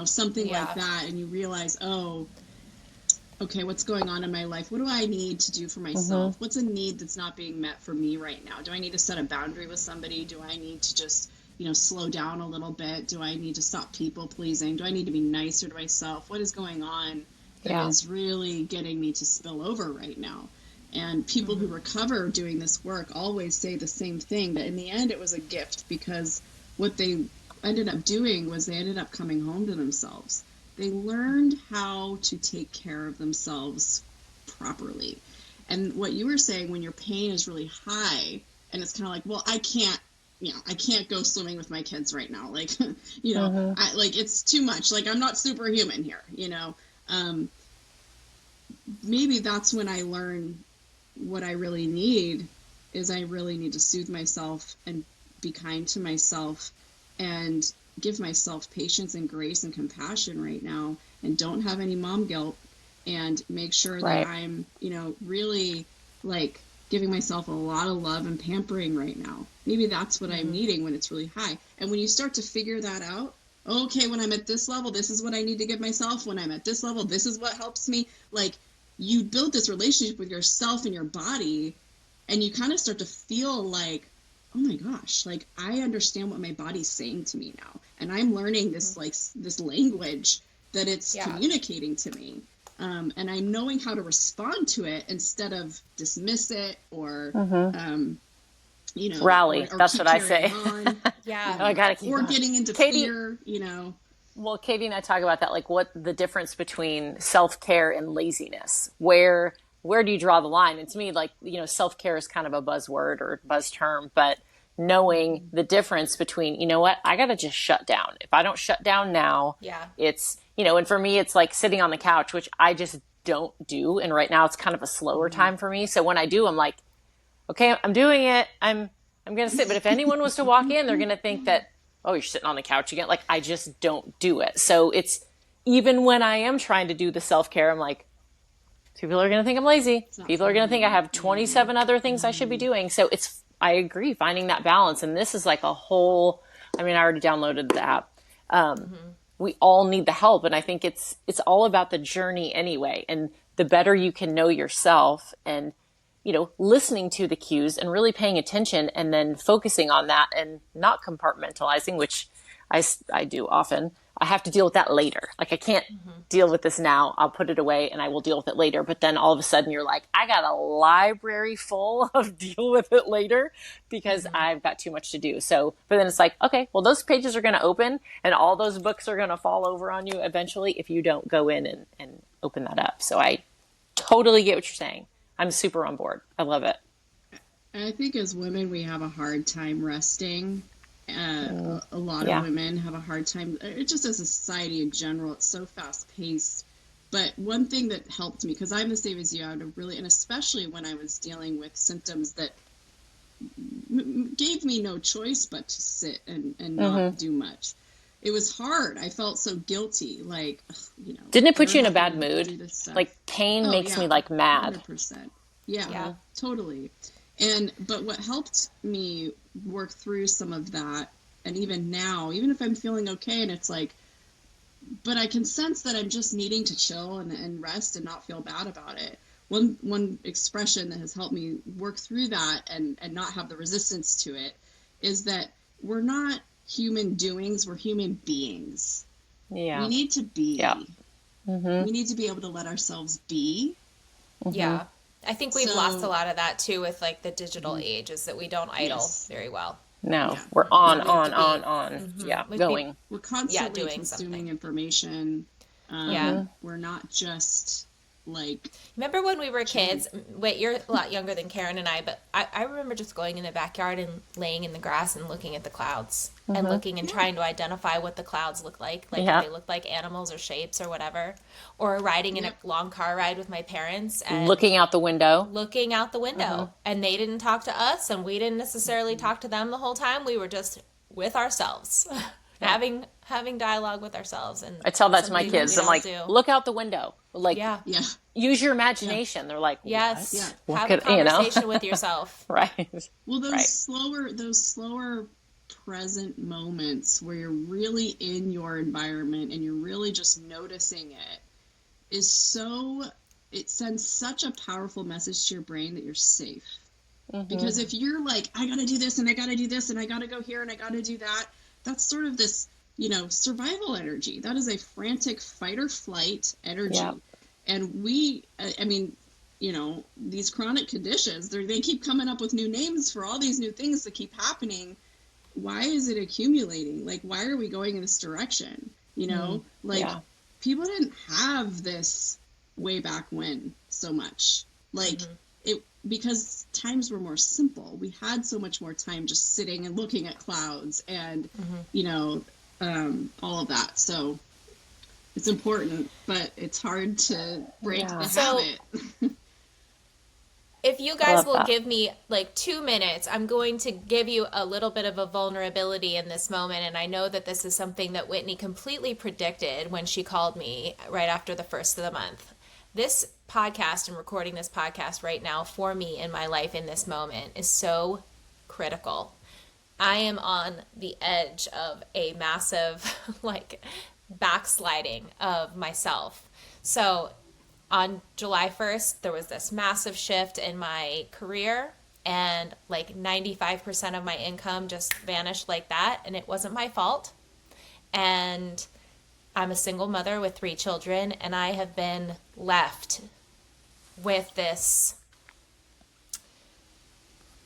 something like that, and you realize, oh, okay, what's going on in my life? What do I need to do for myself? What's a need that's not being met for me right now? Do I need to set a boundary with somebody? Do I need to just, slow down a little bit? Do I need to stop people pleasing? Do I need to be nicer to myself? What is going on that is really getting me to spill over right now? And people who recover doing this work always say the same thing, that in the end it was a gift, because what they ended up doing was they ended up coming home to themselves. They learned how to take care of themselves properly. And what you were saying, when your pain is really high and it's kind of like, well, I can't go swimming with my kids right now. Like, it's too much. Like, I'm not superhuman here, maybe that's when I learn what I really need is I really need to soothe myself and be kind to myself and give myself patience and grace and compassion right now, and don't have any mom guilt, and make sure that I'm, really like giving myself a lot of love and pampering right now. Maybe that's what I'm needing when it's really high. And when you start to figure that out, okay, when I'm at this level, this is what I need to give myself. When I'm at this level, this is what helps me. Like, you build this relationship with yourself and your body, and you kind of start to feel like, oh my gosh, like I understand what my body's saying to me now. And I'm learning this, like this language that it's communicating to me. And I'm knowing how to respond to it instead of dismiss it or, rally. Or that's what I say. I gotta keep or on. getting into Katie, fear, Well, Katie and I talk about that, like what the difference between self-care and laziness. Where do you draw the line? And to me, like, self-care is kind of a buzzword or buzz term, but knowing the difference between, you know what, I got to just shut down. If I don't shut down now, it's, and for me, it's like sitting on the couch, which I just don't do. And right now it's kind of a slower time for me. So when I do, I'm like, okay, I'm doing it. I'm going to sit. But if anyone was to walk in, they're going to think that, oh, you're sitting on the couch again. Like, I just don't do it. So it's, even when I am trying to do the self-care, I'm like, People are going to think I'm lazy. It's not People are going to think I have 27 other things I should be doing. So I agree, finding that balance. And this is like a whole, I mean, I already downloaded the app. We all need the help. And I think it's all about the journey anyway. And the better you can know yourself and, listening to the cues and really paying attention and then focusing on that and not compartmentalizing, which I do often. I have to deal with that later. Like I can't deal with this now. I'll put it away and I will deal with it later. But then all of a sudden you're like, I got a library full of deal with it later because I've got too much to do. So, but then it's like, okay, well, those pages are going to open and all those books are going to fall over on you eventually if you don't go in and open that up. So I totally get what you're saying. I'm super on board. I love it. I think as women, we have a hard time resting. A lot of women have a hard time, just as a society in general. It's so fast paced. But one thing that helped me, because I'm the same as you, I had and especially when I was dealing with symptoms that gave me no choice but to sit and not do much. It was hard. I felt so guilty. Like, Didn't it put you in a bad mood? Like pain makes me like mad. 100%. Yeah, totally. But what helped me work through some of that, and even now, even if I'm feeling okay and it's like, but I can sense that I'm just needing to chill and rest and not feel bad about it. One expression that has helped me work through that and not have the resistance to it is that we're not human doings, we're human beings. Yeah. We need to be. Yeah. We need to be able to let ourselves be. Yeah. I think we've lost a lot of that too with like the digital age, is that we don't idle very well. No, we're on. Yeah, going. We're constantly consuming information. We're not just like... Remember when we were kids? Wait, you're a lot younger than Karen and I, but I remember just going in the backyard and laying in the grass and looking at the clouds and looking and trying to identify what the clouds look like if they look like animals or shapes or whatever. Or riding in a long car ride with my parents and looking out the window. And they didn't talk to us and we didn't necessarily talk to them the whole time. We were just with ourselves. Having dialogue with ourselves. And I tell that to my kids. I'm like, look out the window. Like, use your imagination. They're like, yes, have a conversation with yourself. Right. Well, those slower present moments where you're really in your environment and you're really just noticing it it sends such a powerful message to your brain that you're safe. Because if you're like, I got to do this and I got to do this and I got to go here and I got to do that, that's sort of this, survival energy. That is a frantic fight or flight energy. Yeah. And these chronic conditions, they keep coming up with new names for all these new things that keep happening. Why is it accumulating? Like, why are we going in this direction? People didn't have this way back when so much. Because times were more simple. We had so much more time just sitting and looking at clouds and, all of that. So it's important, but it's hard to break the habit. If you guys will give me like 2 minutes, I'm going to give you a little bit of a vulnerability in this moment. And I know that this is something that Whitney completely predicted when she called me right after the first of the month. This podcast and recording this podcast right now for me in my life in this moment is so critical. I am on the edge of a massive backsliding of myself. So on July 1st, there was this massive shift in my career and 95% of my income just vanished like that. And it wasn't my fault. And I'm a single mother with 3 children, and I have been left with this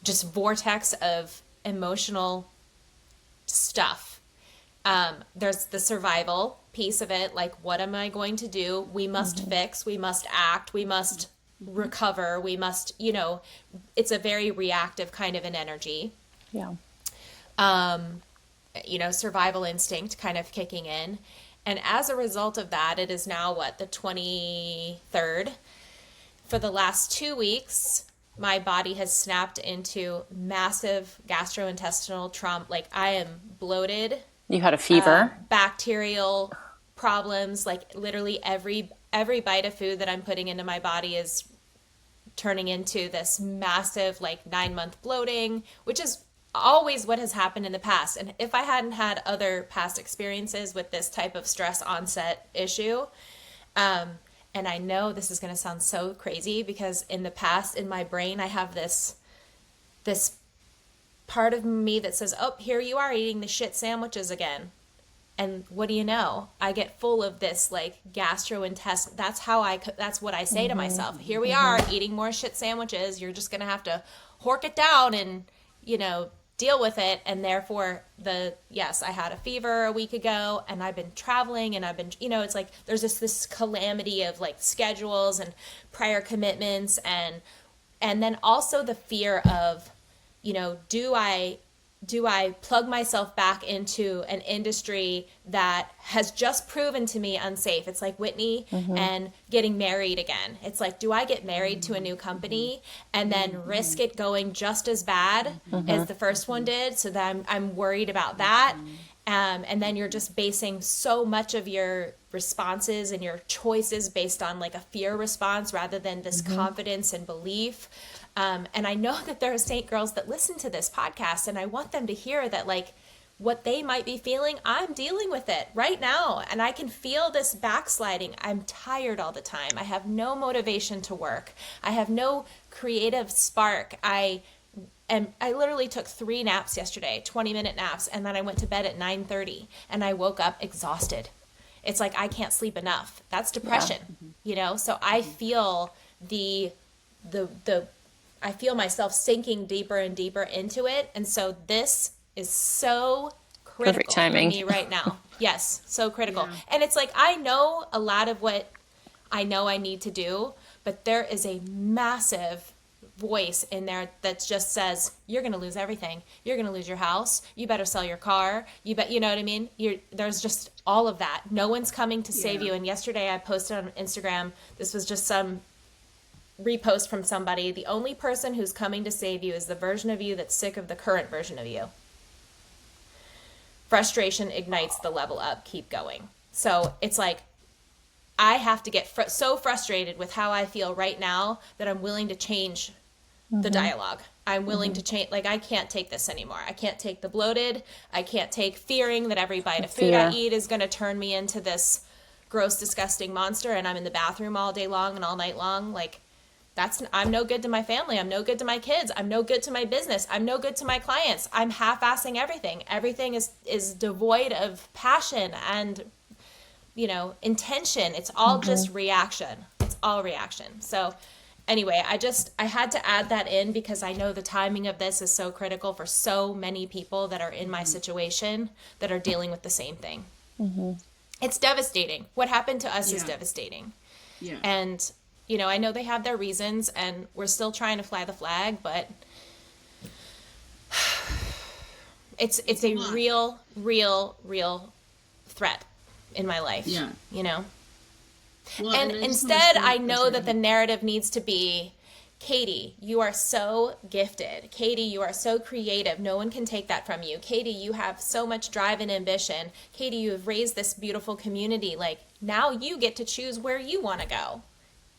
just vortex of emotional stuff. There's the survival piece of it, what am I going to do? We must fix, we must act, we must recover, we must, it's a very reactive kind of an energy. Yeah. Survival instinct kind of kicking in. And as a result of that, it is now, the 23rd? For the last 2 weeks, my body has snapped into massive gastrointestinal trauma. I am bloated. You had a fever? Bacterial problems. Literally every every bite of food that I'm putting into my body is turning into this massive, like, 9-month bloating, which is always what has happened in the past. And if I hadn't had other past experiences with this type of stress onset issue, and I know this is going to sound so crazy because in the past, in my brain, I have this part of me that says, oh, here you are eating the shit sandwiches again. And what do you know? I get full of this, like, gastrointestinal. That's what I say to myself. Here we are eating more shit sandwiches. You're just going to have to hork it down and, deal with it. And therefore yes, I had a fever a week ago and I've been traveling and I've been, it's like, there's this calamity of, like, schedules and prior commitments. And then also the fear of, do I plug myself back into an industry that has just proven to me unsafe? It's like Whitney and getting married again. It's like, do I get married to a new company and then risk it going just as bad as the first one did? So that I'm worried about that. And then you're just basing so much of your responses and your choices based on, like, a fear response rather than this confidence and belief. And I know that there are Saint girls that listen to this podcast, and I want them to hear that, like, what they might be feeling, I'm dealing with it right now. And I can feel this backsliding. I'm tired all the time. I have no motivation to work. I have no creative spark. I literally took 3 naps yesterday, 20-minute naps, and then I went to bed at 9:30, and I woke up exhausted. It's like I can't sleep enough. That's depression, So I feel I feel myself sinking deeper and deeper into it. And so this is so critical for me right now. Yes, so critical. Yeah. And it's like, I know a lot of what I know I need to do, but there is a massive voice in there that just says, you're going to lose everything. You're going to lose your house. You better sell your car. You know what I mean? There's just all of that. No one's coming to save you. And yesterday I posted on Instagram, this was just some repost from somebody. The only person who's coming to save you is the version of you that's sick of the current version of you. Frustration ignites the level up. Keep going. So it's like, I have to get so frustrated with how I feel right now that I'm willing to change the dialogue. I'm willing to change. Like, I can't take this anymore. I can't take the bloated. I can't take fearing that every bite of food I eat is going to turn me into this gross, disgusting monster, and I'm in the bathroom all day long and all night long. Like, I'm no good to my family. I'm no good to my kids. I'm no good to my business. I'm no good to my clients. I'm half-assing everything. Everything is devoid of passion and, intention. It's all just reaction. It's all reaction. So anyway, I had to add that in because I know the timing of this is so critical for so many people that are in my situation that are dealing with the same thing. It's devastating. What happened to us is devastating. Yeah. And I know they have their reasons, and we're still trying to fly the flag, but it's a real threat in my life. Yeah. Well, and instead, I know that the narrative needs to be, Katie, you are so gifted. Katie, you are so creative. No one can take that from you. Katie, you have so much drive and ambition. Katie, you have raised this beautiful community. Like, now you get to choose where you want to go.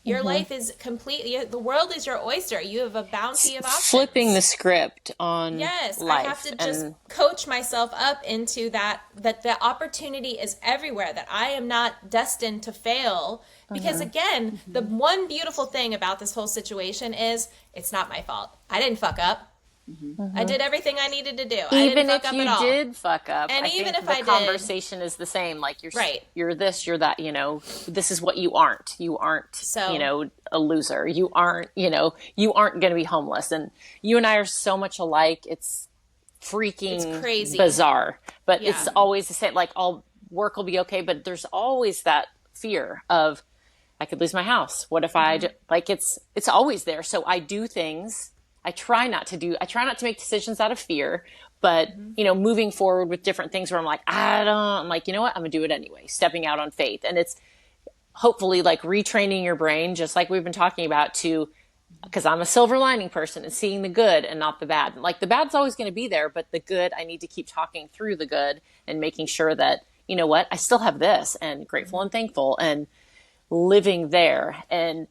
Your life is completely, the world is your oyster. You have a bounty of options. Flipping the script on life. I have to just coach myself up into that the opportunity is everywhere, that I am not destined to fail. Because again, the one beautiful thing about this whole situation is it's not my fault. I didn't fuck up. I did everything I needed to do. Even if you did fuck up, and even if the conversation is the same. Like, you're this, you're that. This is what you aren't. You aren't. So, a loser. You aren't. You aren't going to be homeless. And you and I are so much alike. It's freaking crazy, bizarre. But it's always the same. Like, all work will be okay, but there's always that fear of, I could lose my house. What if it's always there. So I do things. I try not to make decisions out of fear, but, moving forward with different things where I'm like, you know what, I'm gonna do it anyway, stepping out on faith. And it's hopefully like retraining your brain, just like we've been talking about, because I'm a silver lining person and seeing the good and not the bad. Like, the bad's always going to be there, but the good, I need to keep talking through the good and making sure that, you know what, I still have this, and grateful and thankful. And living there.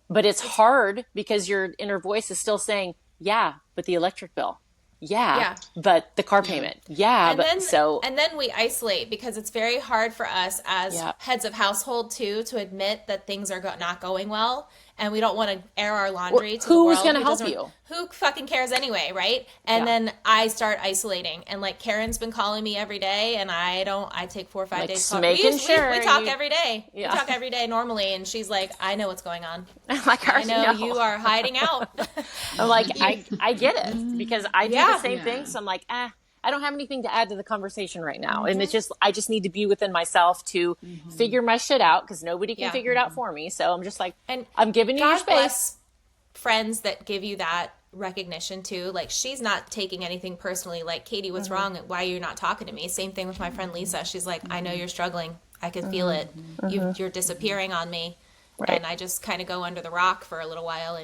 But it's hard because your inner voice is still saying, yeah, but the electric bill. Yeah, but the car payment. Yeah, and then we isolate because it's very hard for us as heads of household too to admit that things are not going well, and we don't want to air our laundry to the world. Who's going to help you? Who fucking cares anyway, right? And then I start isolating, and like Karen's been calling me every day, and I take 4 or 5 days. We talk every day. Yeah. We talk every day normally, and she's like, I know what's going on. I'm like, I know you are hiding out. I'm like, I get it because I do the same thing. So I'm like, I don't have anything to add to the conversation right now. And I just need to be within myself to figure my shit out because nobody can figure it out for me. So I'm just like, and I'm giving you your space. Bless friends that give you that recognition too. Like, she's not taking anything personally. Like, Katie, what's wrong? Why are you not talking to me? Same thing with my friend Lisa. She's like, I know you're struggling. I can feel it. You're disappearing on me. Right. And I just kind of go under the rock for a little while.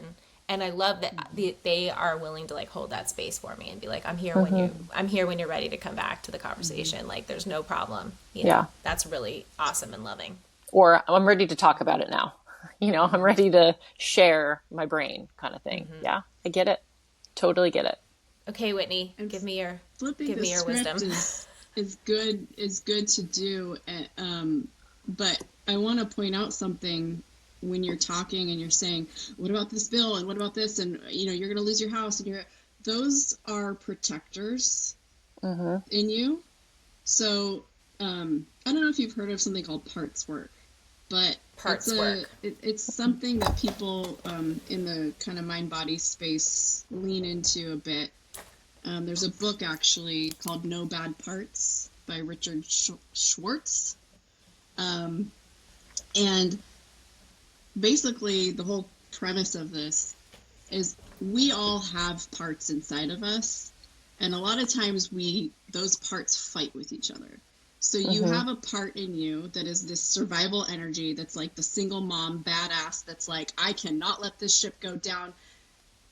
And I love that they are willing to like hold that space for me and be like, I'm here when you're ready to come back to the conversation. Like, there's no problem. You know, that's really awesome and loving. Or I'm ready to talk about it now. You know, I'm ready to share my brain kind of thing. Yeah, I get it. Totally get it. Okay, Whitney, give me your wisdom. Is good to do. But I want to point out something. When you're talking and you're saying, what about this bill and what about this, and you know, you're going to lose your house, and those are protectors in you. So I don't know if you've heard of something called parts work, but it's something that people in the kind of mind body space lean into a bit. There's a book actually called No Bad Parts by Richard Schwartz, and basically, the whole premise of this is we all have parts inside of us, and a lot of times those parts fight with each other. So you have a part in you that is this survival energy that's like the single mom badass that's like, I cannot let this ship go down.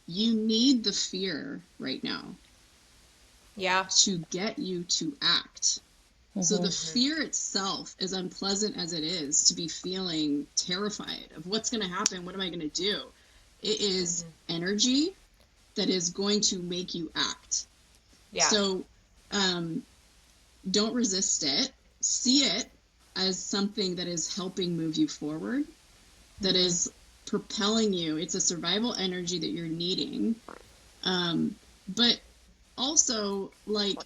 You need the fear right now to get you to act. So the fear itself, as unpleasant as it is to be feeling terrified of what's going to happen, what am I going to do? It is energy that is going to make you act. Yeah. So don't resist it. See it as something that is helping move you forward, that is propelling you. It's a survival energy that you're needing. But also, like,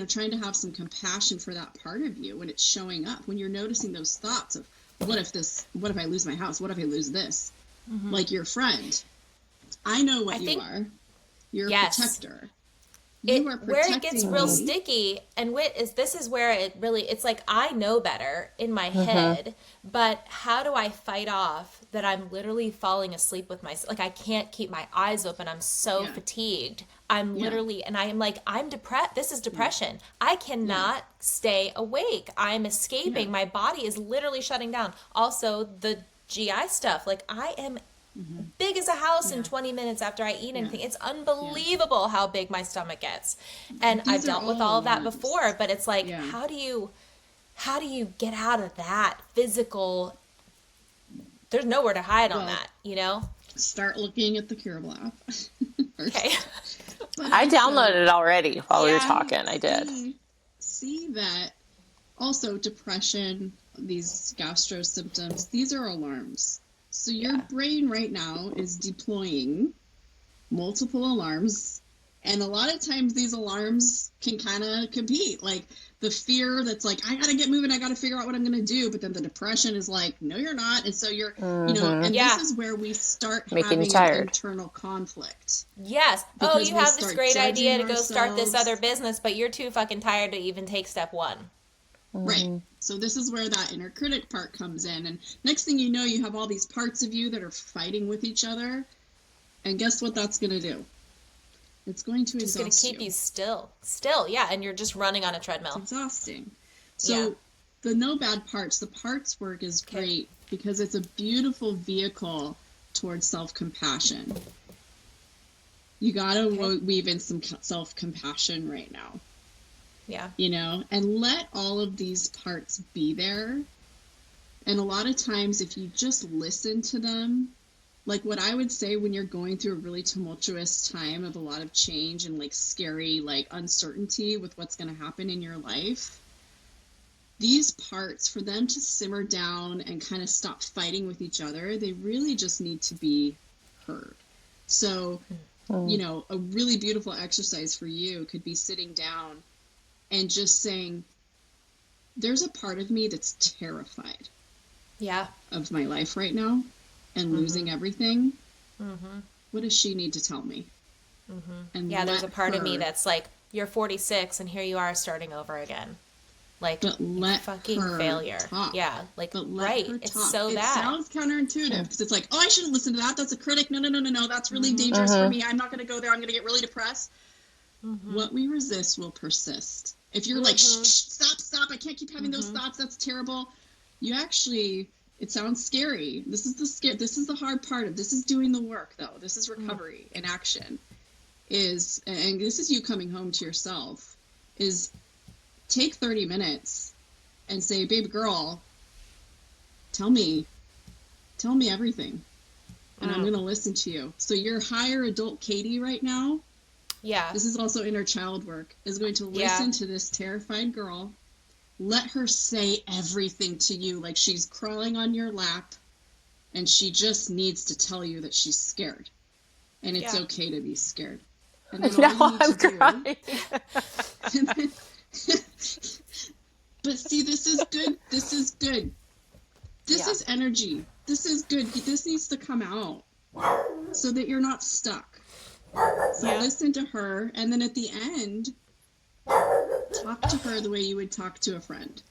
trying to have some compassion for that part of you when it's showing up, when you're noticing those thoughts of what if I lose my house? What if I lose this? Like your friend, I know what you are. You're a protector. You are protecting where it gets real sticky, and this is where it's like, I know better in my head, but how do I fight off that I'm literally falling asleep with myself? Like, I can't keep my eyes open. I'm so fatigued. I'm literally, and I am like, I'm depressed. This is depression. I cannot stay awake. I'm escaping. My body is literally shutting down. Also, the GI stuff. Like, I am big as a house in 20 minutes after I eat anything. It's unbelievable how big my stomach gets. And I've dealt with all of that before, but it's like, how do you get out of that physical? There's nowhere to hide on that, you know? Start looking at the Curable app. Okay. I downloaded it already while we were talking. I did. See that also depression, these gastro symptoms, these are alarms. So your brain right now is deploying multiple alarms, and a lot of times these alarms can kind of compete. Like the fear that's like, I got to get moving, I got to figure out what I'm going to do, but then the depression is like, no, you're not. And so you're, and this is where we start having an internal conflict. Yes. Because you have this great idea to go start this other business, but you're too fucking tired to even take step one. Right. So this is where that inner critic part comes in. And next thing you know, you have all these parts of you that are fighting with each other. And guess what that's going to do? It's going to exhaust you. It's going to keep you still. Yeah. And you're just running on a treadmill. It's exhausting. So the no bad parts, the parts work is great because it's a beautiful vehicle towards self-compassion. You got to weave in some self-compassion right now. Yeah. You know, and let all of these parts be there And a lot of times, if you just listen to them, like what I would say when you're going through a really tumultuous time of a lot of change and like scary, like uncertainty with what's going to happen in your life, these parts, for them to simmer down and kind of stop fighting with each other, they really just need to be heard. So, you know, a really beautiful exercise for you could be sitting down and just saying, there's a part of me that's terrified of my life right now and losing everything. What does she need to tell me? And there's a part of me that's like, you're 46 and here you are starting over again. Like, but let fucking her failure. talk. Yeah, like, but let right. her It's talk. so it bad. Sounds counterintuitive because it's like, oh, I shouldn't listen to that. That's a critic. No. That's really dangerous for me. I'm not going to go there. I'm going to get really depressed. What we resist will persist. If you're like, shh, stop. I can't keep having those thoughts. That's terrible. You actually, it sounds scary. This is the hard part of this is doing the work though. This is recovery in action and this is you coming home to yourself, is take 30 minutes and say, baby girl, tell me everything. And I'm going to listen to you. So your higher adult Katie right now, this is also inner child work, is going to listen to this terrified girl. Let her say everything to you, like she's crawling on your lap and she just needs to tell you that she's scared. And it's okay to be scared. And then all you need to do, but see, this is good. This is energy. This is good. This needs to come out so that you're not stuck. So listen to her, and then at the end, talk to her the way you would talk to a friend.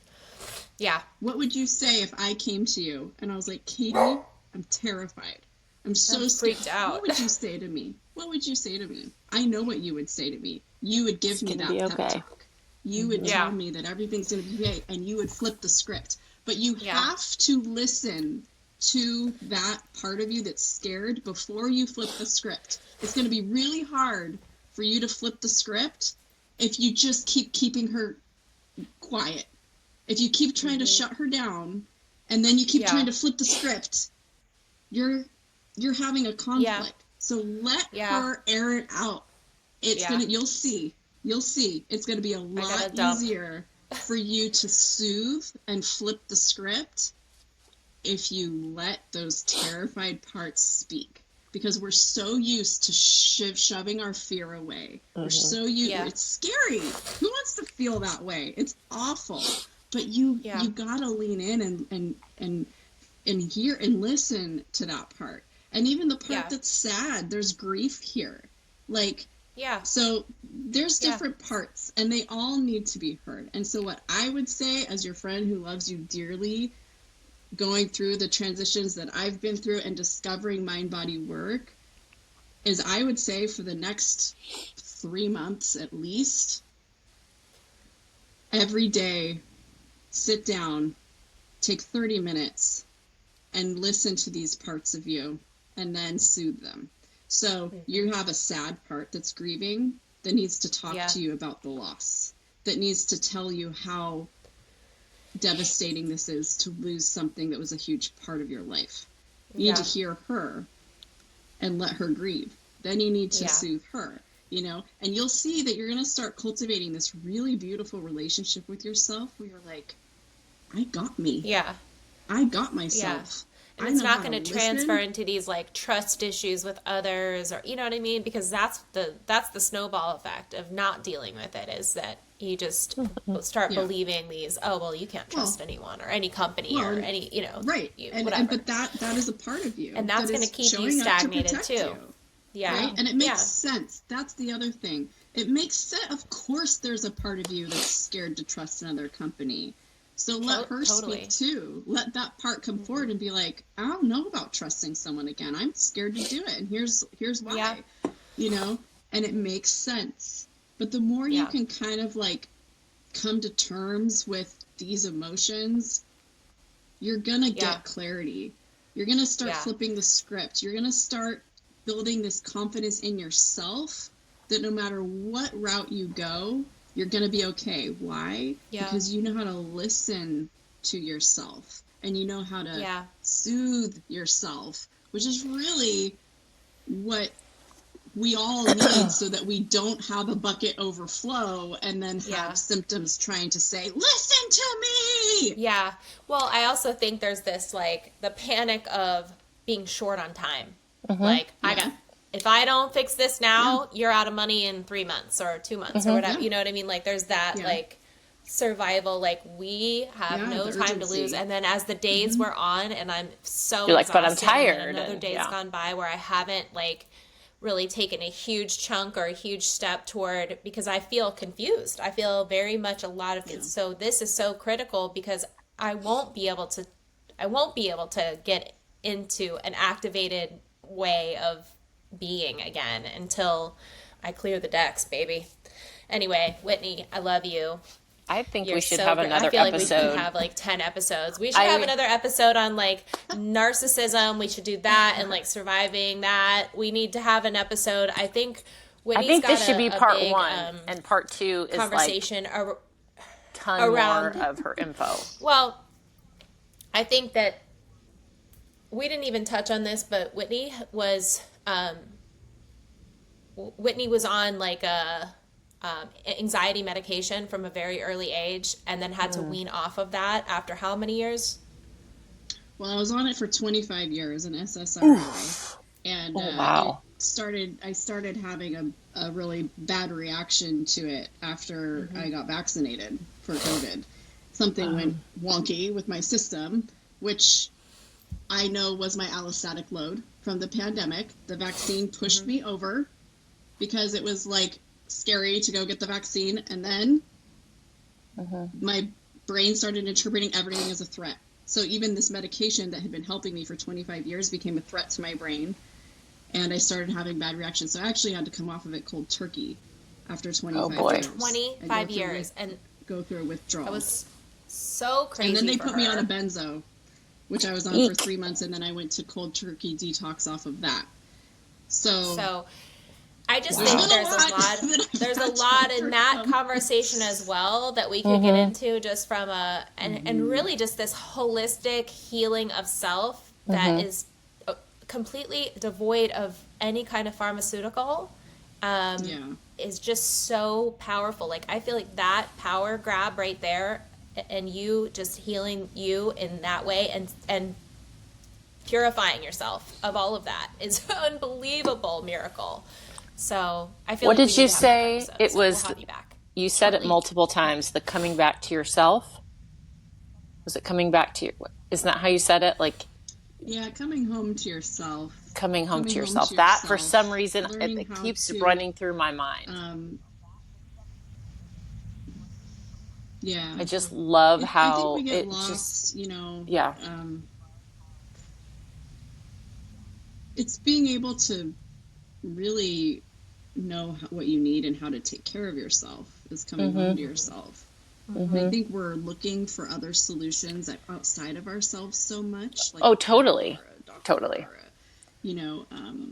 Yeah. What would you say if I came to you and I was like, Katie, I'm terrified. I'm so freaked out. What would you say to me? What would you say to me? I know what you would say to me. You would give me that pep talk. You would tell me that everything's going to be great, and you would flip the script. But you have to listen to that part of you that's scared before you flip the script. It's going to be really hard for you to flip the script if you just keeping her quiet. If you keep trying to shut her down, and then you keep trying to flip the script, you're having a conflict. So let her air it out. It's gonna. You'll see. It's gonna be a lot easier for you to soothe and flip the script if you let those terrified parts speak. Because we're so used to shoving our fear away. We're so used. It's scary. Who wants to feel that way? It's awful. But you gotta lean in and hear and listen to that part. And even the part that's sad, there's grief here. Like, so there's different parts, and they all need to be heard. And so what I would say, as your friend who loves you dearly, going through the transitions that I've been through and discovering mind-body work, is I would say for the next 3 months at least, every day, sit down, take 30 minutes, and listen to these parts of you, and then soothe them. So you have a sad part that's grieving, that needs to talk to you about the loss, that needs to tell you how devastating this is to lose something that was a huge part of your life. You need to hear her and let her grieve. Then you need to soothe her, you know, and you'll see that you're going to start cultivating this really beautiful relationship with yourself where you're like, I got me. I got myself. And it's not going to transfer into these like trust issues with others, or you know what I mean? Because that's the snowball effect of not dealing with it, is that you just start believing these, oh well, you can't trust anyone or any company or any, you know, whatever. But that is a part of you, and that's going to keep you stagnated too. Right? And it makes sense. That's the other thing. It makes sense. Of course, there's a part of you that's scared to trust another company. So let her speak too. Let that part come forward and be like, I don't know about trusting someone again. I'm scared to do it. And here's why, you know, and it makes sense. But the more you can kind of like come to terms with these emotions, you're going to get clarity. You're going to start flipping the script. You're going to start building this confidence in yourself that no matter what route you go, you're going to be okay. Why? Because you know how to listen to yourself. and you know how to Yeah. soothe yourself, which is really what we all need so that we don't have a bucket overflow and then have symptoms trying to say, listen to me. Yeah. Well, I also think there's this like the panic of being short on time. Like if I don't fix this now, you're out of money in 3 months or 2 months or whatever. You know what I mean? Like there's that like survival, like we have no time to lose. And then as the days were on and I'm so You're like, but I'm exhausted, and then tired. another day's gone by where I haven't like really taken a huge chunk or a huge step toward, because I feel confused. I feel very much a lot of so this is so critical because I won't be able to get into an activated way of being again until I clear the decks, baby. Anyway, Whitney, I love you. I think You're we should so have great. another I feel like episode. we could have like 10 episodes. We should have another episode on like narcissism. We should do that and like surviving that. We need to have an episode. I think Whitney's got this should be part big, 1, and part 2 is conversation like ton around more of her info. Well, I think that we didn't even touch on this, but Whitney was on like a anxiety medication from a very early age, and then had to wean off of that after how many years? Well, I was on it for 25 years in SSRI, and I started having a really bad reaction to it after I got vaccinated for COVID. Something went wonky with my system, which I know was my allostatic load from the pandemic. The vaccine pushed me over because it was like scary to go get the vaccine, and then my brain started interpreting everything as a threat. So even this medication that had been helping me for 25 years became a threat to my brain, and I started having bad reactions. So I actually had to come off of it cold turkey after 25 years. 25 years. And go through a withdrawal. It was so crazy. And then they for put me her. on a benzo, which I was on for 3 months, and then I went to cold turkey detox off of that. So I just think there's a lot in that conversation as well that we could get into, just from and really just this holistic healing of self that is completely devoid of any kind of pharmaceutical. Is just so powerful. Like I feel like that power grab right there, and you just healing you in that way and purifying yourself of all of that is an unbelievable miracle. So I feel. What like did you say? It was. We'll have you back. You said it multiple times. The coming back to yourself. Was it coming back to your? Isn't that how you said it? Like. Yeah, coming home to yourself. Coming home to yourself. That for some reason it keeps running through my mind. Yeah. I just love how I think we get it lost, just. Yeah. It's being able to really know what you need and how to take care of yourself is coming home to yourself. I think we're looking for other solutions outside of ourselves so much. Like Totally.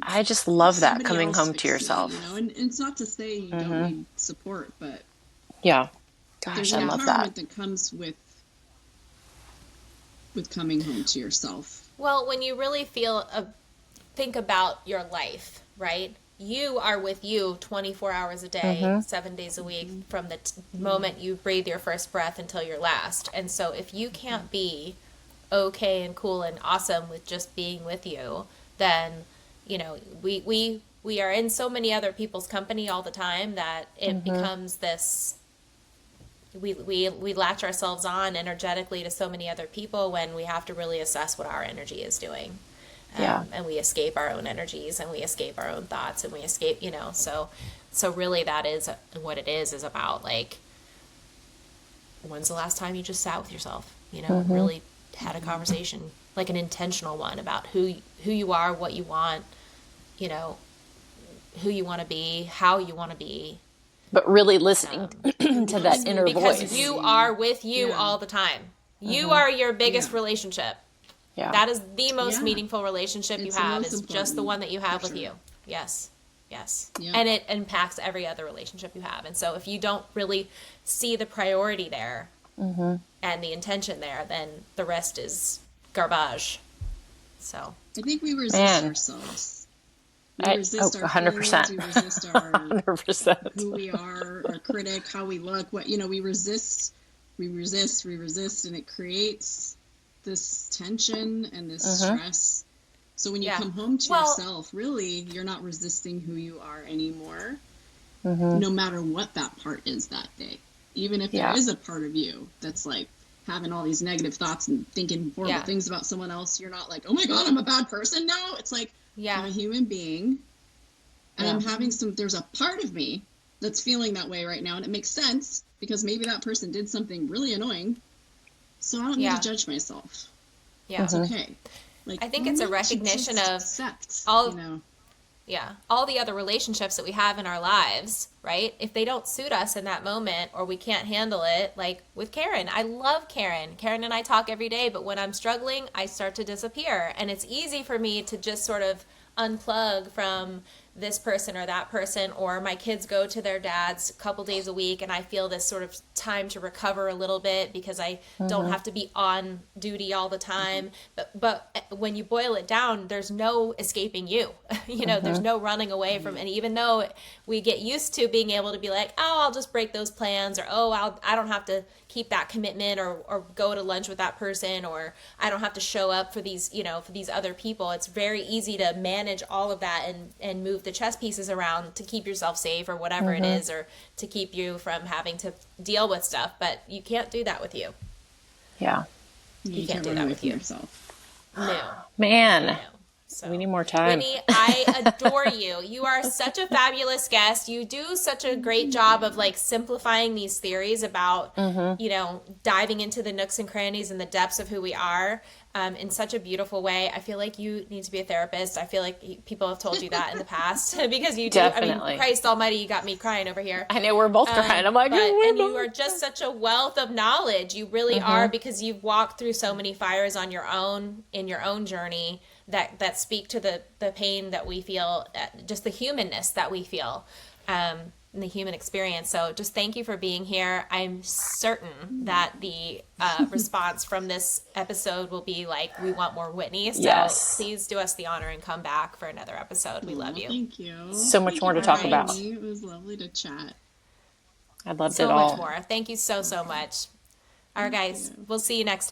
I just love that, coming home to yourself. And it's not to say you don't need support, but yeah, gosh, I love that. That comes with coming home to yourself. Well, when you really think about your life, right? You are with you 24 hours a day, 7 days a week, from the moment you breathe your first breath until your last. And so if you can't be okay and cool and awesome with just being with you, then, we are in so many other people's company all the time that it becomes this, we latch ourselves on energetically to so many other people when we have to really assess what our energy is doing. And we escape our own energies, and we escape our own thoughts, and we escape, so really that is what it is about, like, when's the last time you just sat with yourself, really had a conversation, like an intentional one, about who you are, what you want, who you want to be, how you want to be. But really listening to that inner voice. Because you are with you all the time. You are your biggest relationship. Yeah. That is the most meaningful relationship you have, is just the one that you have with you. Yes. Yeah. And it impacts every other relationship you have. And so if you don't really see the priority there, and the intention there, then the rest is garbage. So I think we resist ourselves. We resist our 100%. feelings. We resist our 100%. who we are, our critic, how we look. What we resist, and it creates this tension and this stress. So when you come home to yourself, really, you're not resisting who you are anymore, no matter what that part is that day. Even if there is a part of you that's like having all these negative thoughts and thinking horrible things about someone else, you're not like, oh my God, I'm a bad person now. It's like, I'm a human being, and I'm having there's a part of me that's feeling that way right now, and it makes sense because maybe that person did something really annoying, so I don't need to judge myself. It's okay. Like, I think it's a recognition of all, all the other relationships that we have in our lives, right? If they don't suit us in that moment, or we can't handle it, like with Karen. I love Karen. Karen and I talk every day, but when I'm struggling, I start to disappear. And it's easy for me to just sort of unplug from this person or that person, or my kids go to their dad's a couple days a week, and I feel this sort of time to recover a little bit because I don't have to be on duty all the time. But when you boil it down, there's no escaping you. There's no running away from. And even though we get used to being able to be like, oh, I'll just break those plans, or I don't have to keep that commitment, or go to lunch with that person, or I don't have to show up for these other people. It's very easy to manage all of that and move the chess pieces around to keep yourself safe, or whatever it is, or to keep you from having to deal with stuff. But you can't do that with you. Yeah. You can't do that with yourself. No. Man. No. So, we need more time. Whitney, I adore you. You are such a fabulous guest. You do such a great job of like simplifying these theories about, diving into the nooks and crannies and the depths of who we are in such a beautiful way. I feel like you need to be a therapist. I feel like people have told you that in the past because you do. Definitely. I mean, Christ almighty, you got me crying over here. I know we're both crying. I'm like, and you are just such a wealth of knowledge. You really are, because you've walked through so many fires on your own, in your own journey, that speak to the pain that we feel, just the humanness that we feel, in the human experience. So just thank you for being here. I'm certain that the response from this episode will be like, we want more Whitney. So please do us the honor and come back for another episode. We love you. Thank you. So much more to talk about. It was lovely to chat. I loved so it all. So much more. Thank you so much. All right, guys. We'll see you next time.